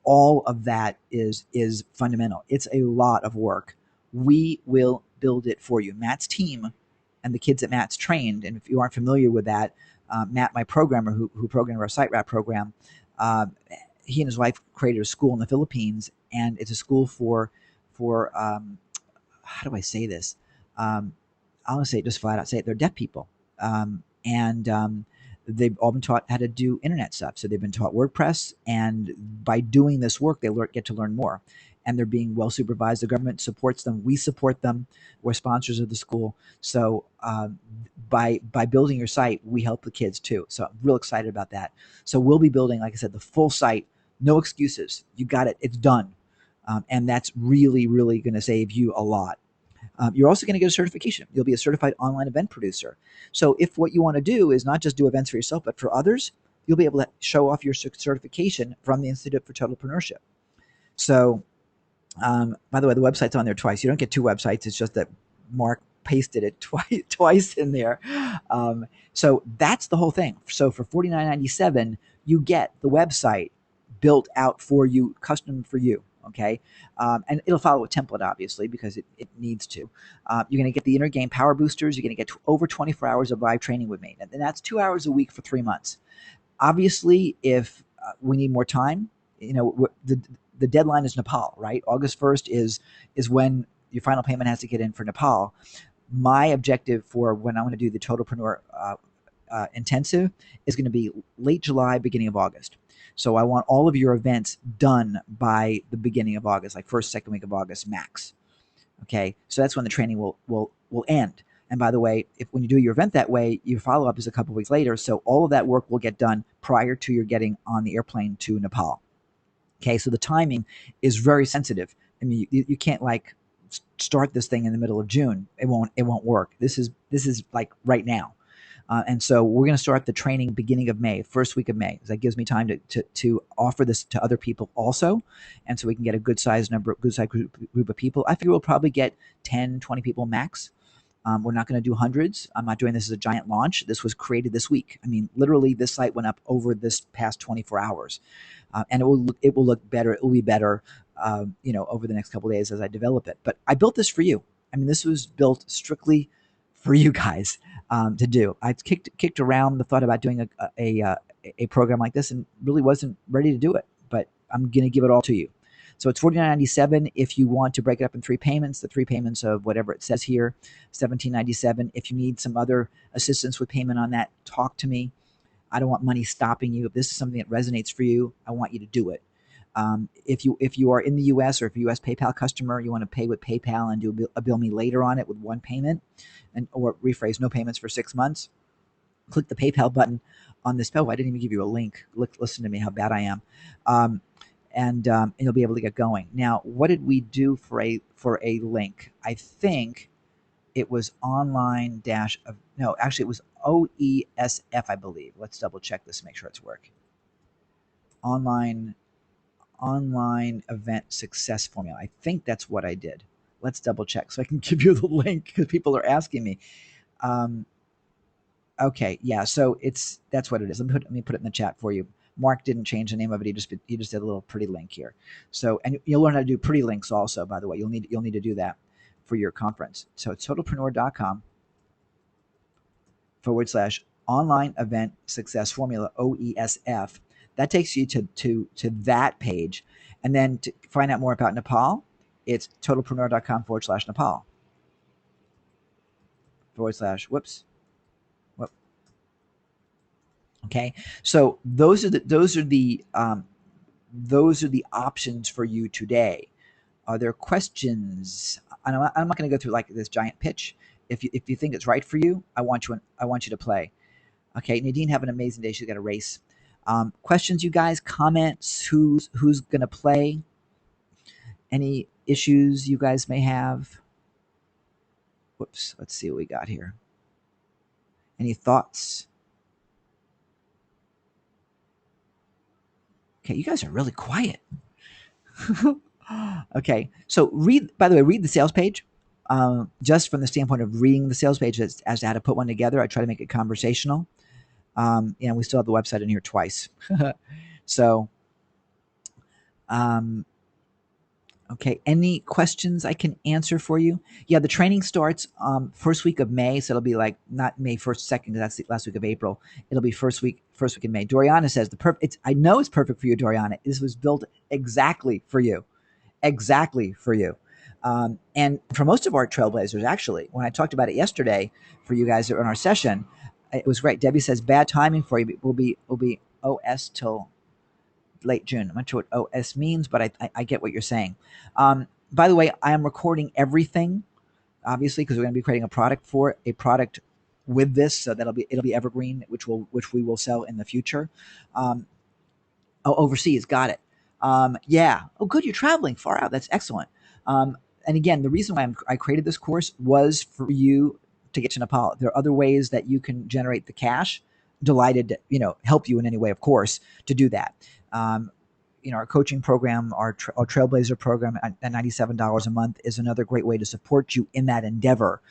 All of that is fundamental. It's a lot of work. We will build it for you. Matt's team and the kids that Matt's trained, and if you aren't familiar with that, Matt, my programmer who programmed our site wrap program, he and his wife created a school in the Philippines, and it's a school for how do I say this? I'm gonna say it just flat out. Say it. They're deaf people, and they've all been taught how to do internet stuff. So they've been taught WordPress, and by doing this work, they get to learn more. And they're being well supervised. The government supports them. We support them. We're sponsors of the school. So by building your site, we help the kids too. So I'm real excited about that. So we'll be building, like I said, the full site. No excuses. You got it. It's done. And that's really, really going to save you a lot. You're also going to get a certification. You'll be a certified online event producer. So if what you want to do is not just do events for yourself, but for others, you'll be able to show off your certification from the Institute for Totalpreneurship. So, by the way, the website's on there twice. You don't get two websites. It's just that Mark pasted it twice in there. So that's the whole thing. So for $49.97, you get the website built out for you, custom for you. Okay. And it'll follow a template, obviously, because it needs to. You're going to get the inner game power boosters. You're going to get over 24 hours of live training with me. And that's 2 hours a week for 3 months. Obviously, if we need more time, the deadline is Nepal, right? August 1st is when your final payment has to get in for Nepal. My objective for when I want to do the Totalpreneur intensive is going to be late July, beginning of August. So I want all of your events done by the beginning of August, like first, second week of August max. Okay, so that's when the training will end. And by the way, when you do your event that way, your follow-up is a couple of weeks later. So all of that work will get done prior to your getting on the airplane to Nepal. Okay, so the timing is very sensitive. I mean, you can't like start this thing in the middle of June. It won't work. This is like right now. And so we're going to start the training beginning of May, first week of May. That gives me time to offer this to other people also. And so we can get a good size group of people. I figure we'll probably get 10, 20 people max. We're not going to do hundreds. I'm not doing this as a giant launch. This was created this week. I mean, literally this site went up over this past 24 hours. And it will look better. It will be better, over the next couple of days as I develop it. But I built this for you. I mean, this was built strictly for you guys to do. I kicked around the thought about doing a program like this and really wasn't ready to do it. But I'm going to give it all to you. So it's $49.97 if you want to break it up in 3 payments. The 3 payments of whatever it says here, $17.97. If you need some other assistance with payment on that, talk to me. I don't want money stopping you. If this is something that resonates for you, I want you to do it. If you are in the U.S. or if you're a U.S. PayPal customer, you want to pay with PayPal and do a bill me later on it with 1 payment, or rephrase, no payments for 6 months. Click the PayPal button on this. Oh, I didn't even give you a link. Listen to me, how bad I am. And you'll be able to get going. Now, what did we do for a link? I think it was online dash. No, actually, it was OESF, I believe. Let's double check this, make sure it's working. Online online event success formula. I think that's what I did. Let's double check so I can give you the link because people are asking me. Um, okay, yeah. So that's what it is. Let me put it in the chat for you. Mark didn't change the name of it. He just did a little pretty link here. So, and you'll learn how to do pretty links also. By the way, you'll need to do that for your conference. So it's totalpreneur.com/, online event success formula, OESF. That takes you to that page. And then to find out more about Nepal, it's totalpreneur.com/Nepal /, whoop. Okay. So those are the options for you today. Are there questions? I'm not going to go through like this giant pitch. If you think it's right for you, I want you to play. Okay, Nadine, have an amazing day. She's got a race. Questions, you guys? Comments? Who's gonna play? Any issues you guys may have? Whoops. Let's see what we got here. Any thoughts? Okay, you guys are really quiet. Okay, so read. By the way, read the sales page. Just from the standpoint of reading the sales page as to how to put one together, I try to make it conversational. We still have the website in here twice. So, um, okay. Any questions I can answer for you? Yeah, the training starts first week of May, so it'll be like not May 1st, 2nd, because that's the last week of April. It'll be first week in May. Doriana says I know it's perfect for you, Doriana. This was built exactly for you, exactly for you. And for most of our trailblazers, actually, when I talked about it yesterday for you guys in our session, it was great. Debbie says bad timing for you. Will be OS till late June. I'm not sure what OS means, but I get what you're saying. By the way, I am recording everything, obviously, because we're going to be creating a product with this, so it'll be evergreen, which we will sell in the future. Um, oh, overseas, got it. Yeah. Oh, good. You're traveling far out. That's excellent. And again, the reason why I created this course was for you to get to Nepal. There are other ways that you can generate the cash. Delighted to help you in any way, of course, to do that. Um, our coaching program, our Trailblazer program at $97 a month is another great way to support you in that endeavor.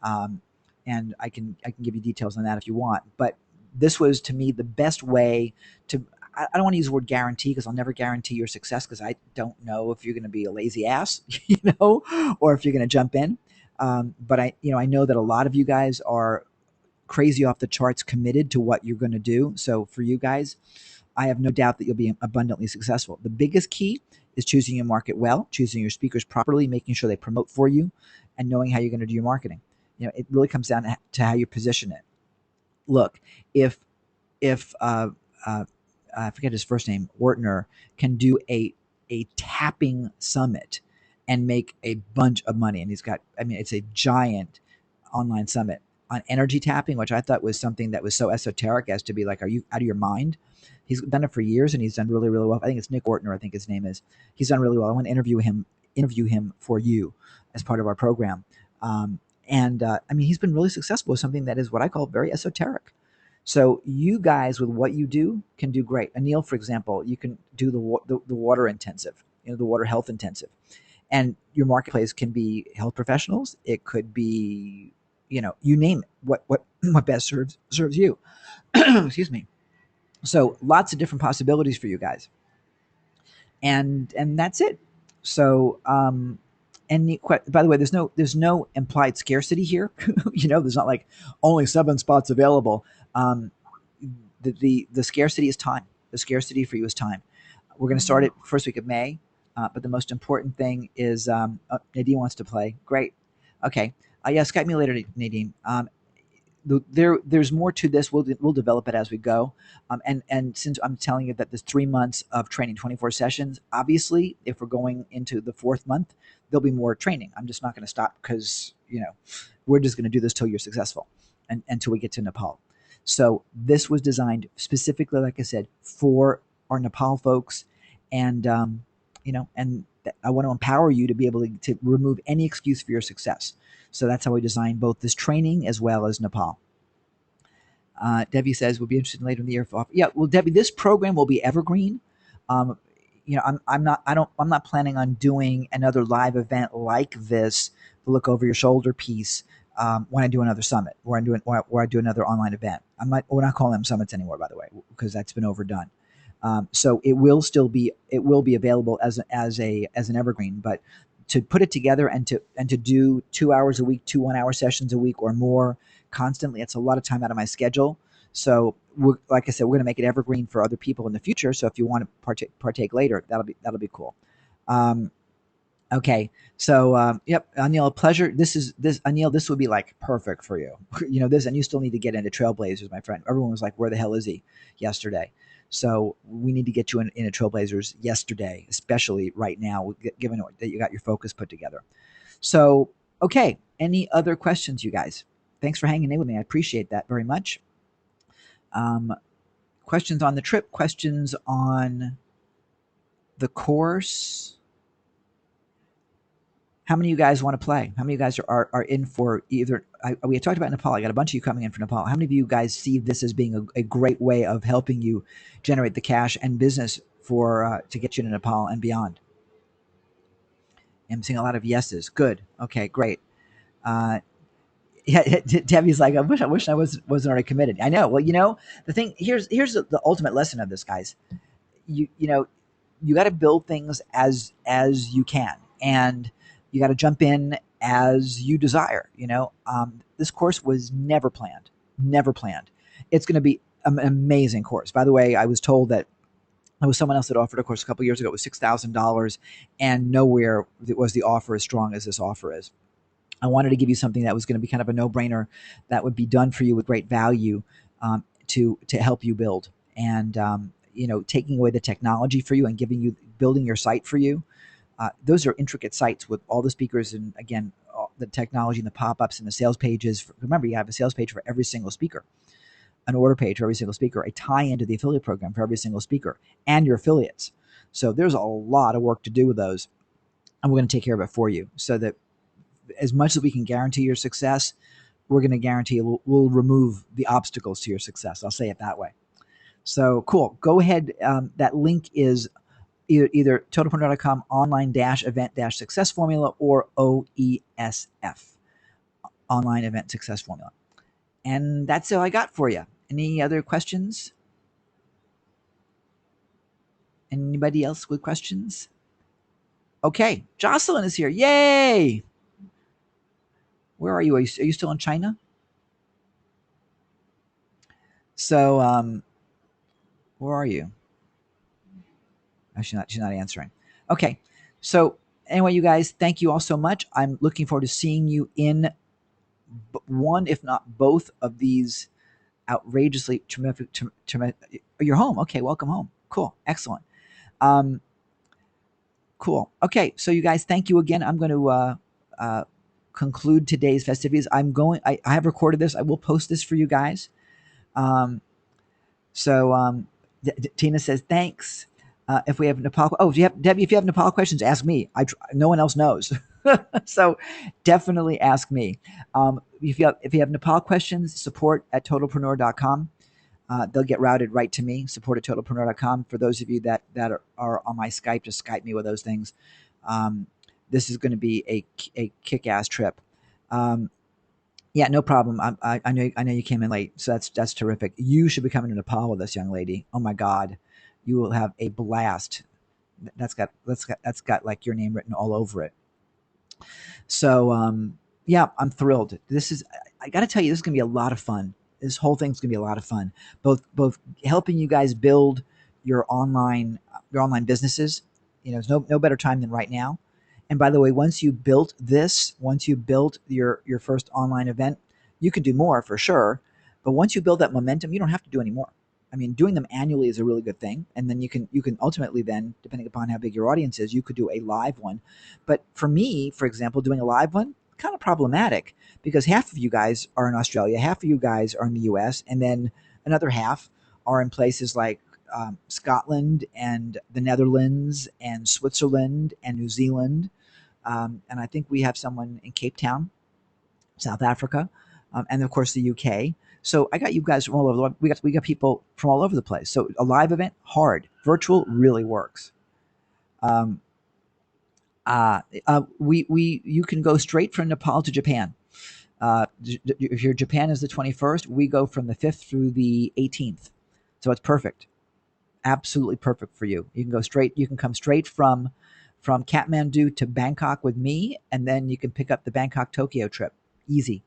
Um, and I can give you details on that if you want. But this was to me the best way to. I don't want to use the word guarantee because I'll never guarantee your success because I don't know if you're going to be a lazy ass, or if you're going to jump in. But I know that a lot of you guys are crazy off the charts committed to what you're going to do. So for you guys, I have no doubt that you'll be abundantly successful. The biggest key is choosing your market well, choosing your speakers properly, making sure they promote for you, and knowing how you're going to do your marketing. It really comes down to how you position it. Look, if I forget his first name, Ortner, can do a tapping summit and make a bunch of money, and it's a giant online summit on energy tapping, which I thought was something that was so esoteric as to be like, are you out of your mind? He's done it for years and he's done really, really well. I think it's Nick Ortner, I think his name is. He's done really well. I want to interview him for you as part of our program. He's been really successful with something that is what I call very esoteric. So you guys with what you do can do great. Anil, for example, you can do the water intensive, the water health intensive. And your marketplace can be health professionals. It could be, you name it. What best serves you. Excuse me. So lots of different possibilities for you guys, and that's it. So by the way, there's no implied scarcity here. There's not like only 7 spots available. The scarcity is time. The scarcity for you is time. We're going to start it first week of May, but the most important thing is Nadine wants to play. Great. Okay. Yeah, Skype me later, Nadine. There's more to this. We'll develop it as we go. And since I'm telling you that there's 3 months of training, 24 sessions, obviously, if we're going into the 4th month, there'll be more training. I'm just not going to stop because we're just going to do this till you're successful, and until we get to Nepal. So this was designed specifically, like I said, for our Nepal folks, and I want to empower you to be able to remove any excuse for your success. So that's how we designed both this training as well as Nepal. Debbie says we'll be interested in later in the year. Yeah, well, Debbie, this program will be evergreen. I'm not planning on doing another live event like this, the look over your shoulder piece, when I do another summit, where I do another online event. We're not calling them summits anymore, by the way, because that's been overdone. So it will be available as an evergreen, but to put it together and to do 2 hours a week, 2 1 hour sessions a week or more constantly, it's a lot of time out of my schedule. So like I said, we're going to make it evergreen for other people in the future. So if you want to partake later, that'll be cool. Um, Okay, so yep, Anil, a pleasure. This Anil, this would be like perfect for you. This, and you still need to get into Trailblazers, my friend. Everyone was like, "Where the hell is he?" yesterday. So we need to get you in a Trailblazers yesterday, especially right now, given that you got your focus put together. So okay, any other questions, you guys? Thanks for hanging in with me. I appreciate that very much. Um, Questions on the trip? Questions on the course? How many of you guys want to play? How many of you guys are in for either? We had talked about Nepal. I got a bunch of you coming in for Nepal. How many of you guys see this as being a great way of helping you generate the cash and business for to get you to Nepal and beyond? I'm seeing a lot of yeses. Good. Okay, great. Uh, yeah, Debbie's like, I wish I wasn't already committed. I know. Well, the thing here's the ultimate lesson of this, guys. You got to build things as you can, and you got to jump in as you desire. This course was never planned. It's going to be an amazing course. By the way, I was told that there was someone else that offered a course a couple years ago. It was $6,000, and nowhere was the offer as strong as this offer is. I wanted to give you something that was going to be kind of a no-brainer, that would be done for you with great value, to help you build, and taking away the technology for you and building your site for you. Those are intricate sites with all the speakers, and again, all the technology and the pop-ups and the sales pages. Remember, you have a sales page for every single speaker, an order page for every single speaker, a tie-in to the affiliate program for every single speaker, and your affiliates. So there's a lot of work to do with those, and we're going to take care of it for you, so that as much as we can guarantee your success, we're going to guarantee we'll remove the obstacles to your success. I'll say it that way. So cool. Go ahead. That link is either totalpreneur.com online event success formula, or OESF, online event success formula. And that's all I got for you. Any other questions? Anybody else with questions? Okay, Jocelyn is here. Yay! Where are you? Are you still in China? So, where are you? Oh, she's not answering. Okay. So anyway, you guys, thank you all so much. I'm looking forward to seeing you in one, if not both, of these outrageously terrific. You're home. Okay, welcome home. Cool, excellent. Um, cool. Okay, so you guys, thank you again. I'm going to conclude today's festivities. I have recorded this. I will post this for you guys. Um, So Tina says thanks. If we have Nepal, oh, Debbie? If you have Nepal questions, ask me. No one else knows, so definitely ask me. If you have Nepal questions, support at totalpreneur.com. They'll get routed right to me. Support at totalpreneur.com. For those of you that are on my Skype, just Skype me with those things. This is going to be a kick-ass trip. Yeah, no problem. I know you came in late, so that's terrific. You should be coming to Nepal with us, young lady. Oh my God, you will have a blast. That's got like your name written all over it. So yeah, I'm thrilled. I got to tell you, this is gonna be a lot of fun. This whole thing's gonna be a lot of fun. Both helping you guys build your online businesses. There's no better time than right now. And by the way, once you built your first online event, you can do more for sure. But once you build that momentum, you don't have to do any more. I mean, doing them annually is a really good thing. And then you can ultimately then, depending upon how big your audience is, you could do a live one. But for me, for example, doing a live one, kind of problematic, because half of you guys are in Australia, half of you guys are in the US, and then another half are in places like Scotland and the Netherlands and Switzerland and New Zealand, and I think we have someone in Cape Town, South Africa, and of course the UK. So I got you guys from all over. We got people from all over the place. So a live event, hard. Virtual really works. Um, we you can go straight from Nepal to Japan. If your Japan is the 21st, we go from the 5th through the 18th. So it's perfect. Absolutely perfect for you. You can go straight. You can come straight from Kathmandu to Bangkok with me, and then you can pick up the Bangkok Tokyo trip. Easy.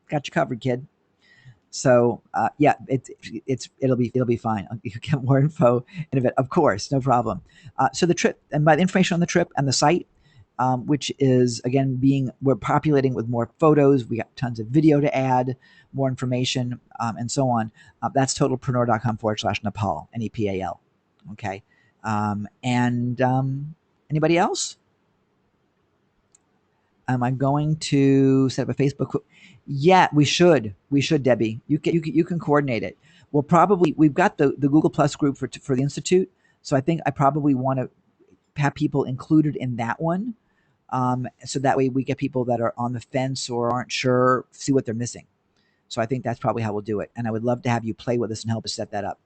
Got you covered, kid. So yeah, it'll be fine. You can get more info in a bit, of course, no problem. So the trip, and by the information on the trip and the site, which is again being we're populating with more photos. We got tons of video to add, more information, and so on. That's totalpreneur.com/Nepal, Nepal. Okay, and anybody else? Am I going to set up a Facebook? Yeah, we should. We should, Debbie. You can coordinate it. We'll probably we've got the Google Plus group for the institute, so I think I probably want to have people included in that one, so that way we get people that are on the fence or aren't sure, see what they're missing. So I think that's probably how we'll do it. And I would love to have you play with us and help us set that up,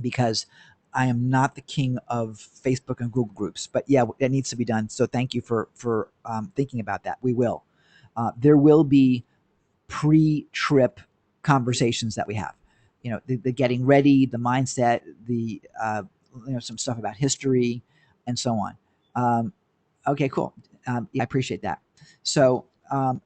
because I am not the king of Facebook and Google groups, but yeah, it needs to be done. So thank you for thinking about that. We will. There will be pre-trip conversations that we have. You know, the getting ready, the mindset, the some stuff about history, and so on. Okay, cool. Yeah, I appreciate that. So and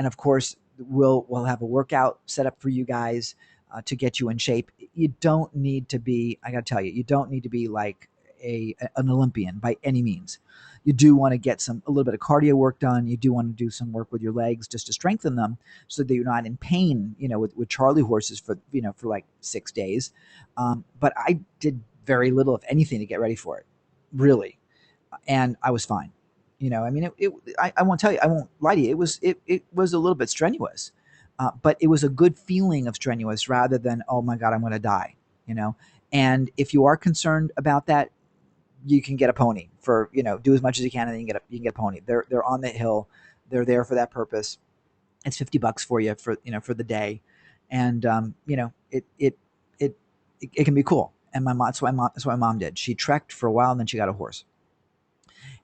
of course we'll have a workout set up for you guys to get you in shape. You don't need to be. I got to tell you, you don't need to be like an Olympian by any means. You do want to get a little bit of cardio work done. You do want to do some work with your legs just to strengthen them, so that you're not in pain. With Charlie horses for like 6 days. But I did very little, if anything, to get ready for it. Really, and I was fine. I mean, I won't tell you, I won't lie to you. It was a little bit strenuous, but it was a good feeling of strenuous rather than, oh my God, I'm going to die. You know, and if you are concerned about that, you can get a pony for, do as much as you can, and then you can get a pony. They're on the hill. They're there for that purpose. It's $50 for you for the day, and it can be cool. And my mom, that's what my mom did. She trekked for a while, and then she got a horse.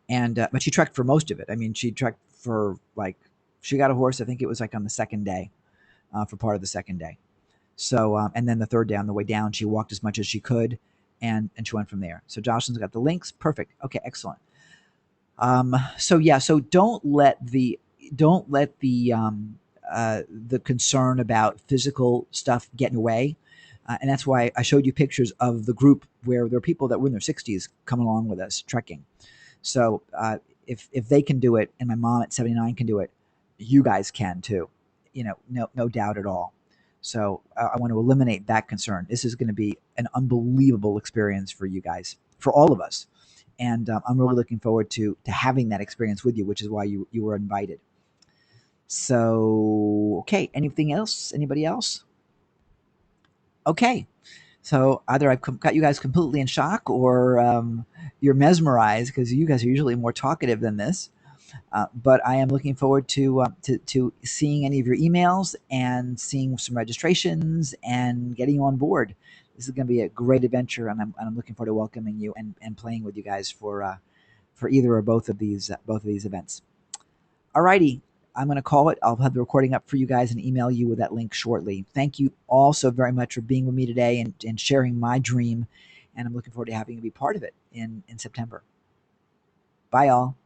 And but she trekked for most of it. I mean, she trekked for like she got a horse. I think it was like on the second day, for part of the second day. So and then the third day on the way down, she walked as much as she could, and she went from there. So Jocelyn's got the links. Perfect. Okay, excellent. So yeah, so don't let the concern about physical stuff get in the way. And that's why I showed you pictures of the group where there are people that were in their 60s coming along with us trekking. So if they can do it, and my mom at 79 can do it, you guys can too. No doubt at all. So I want to eliminate that concern. This is going to be an unbelievable experience for you guys, for all of us, and I'm really looking forward to having that experience with you, which is why you were invited. So okay, anything else? Anybody else? Okay. So either I've got you guys completely in shock, or you're mesmerized, because you guys are usually more talkative than this. But I am looking forward to seeing any of your emails and seeing some registrations and getting you on board. This is going to be a great adventure, and I'm looking forward to welcoming you and playing with you guys for either or both of these events. Alrighty, I'm going to call it. I'll have the recording up for you guys and email you with that link shortly. Thank you all so very much for being with me today and sharing my dream. And I'm looking forward to having you be part of it in September. Bye, all.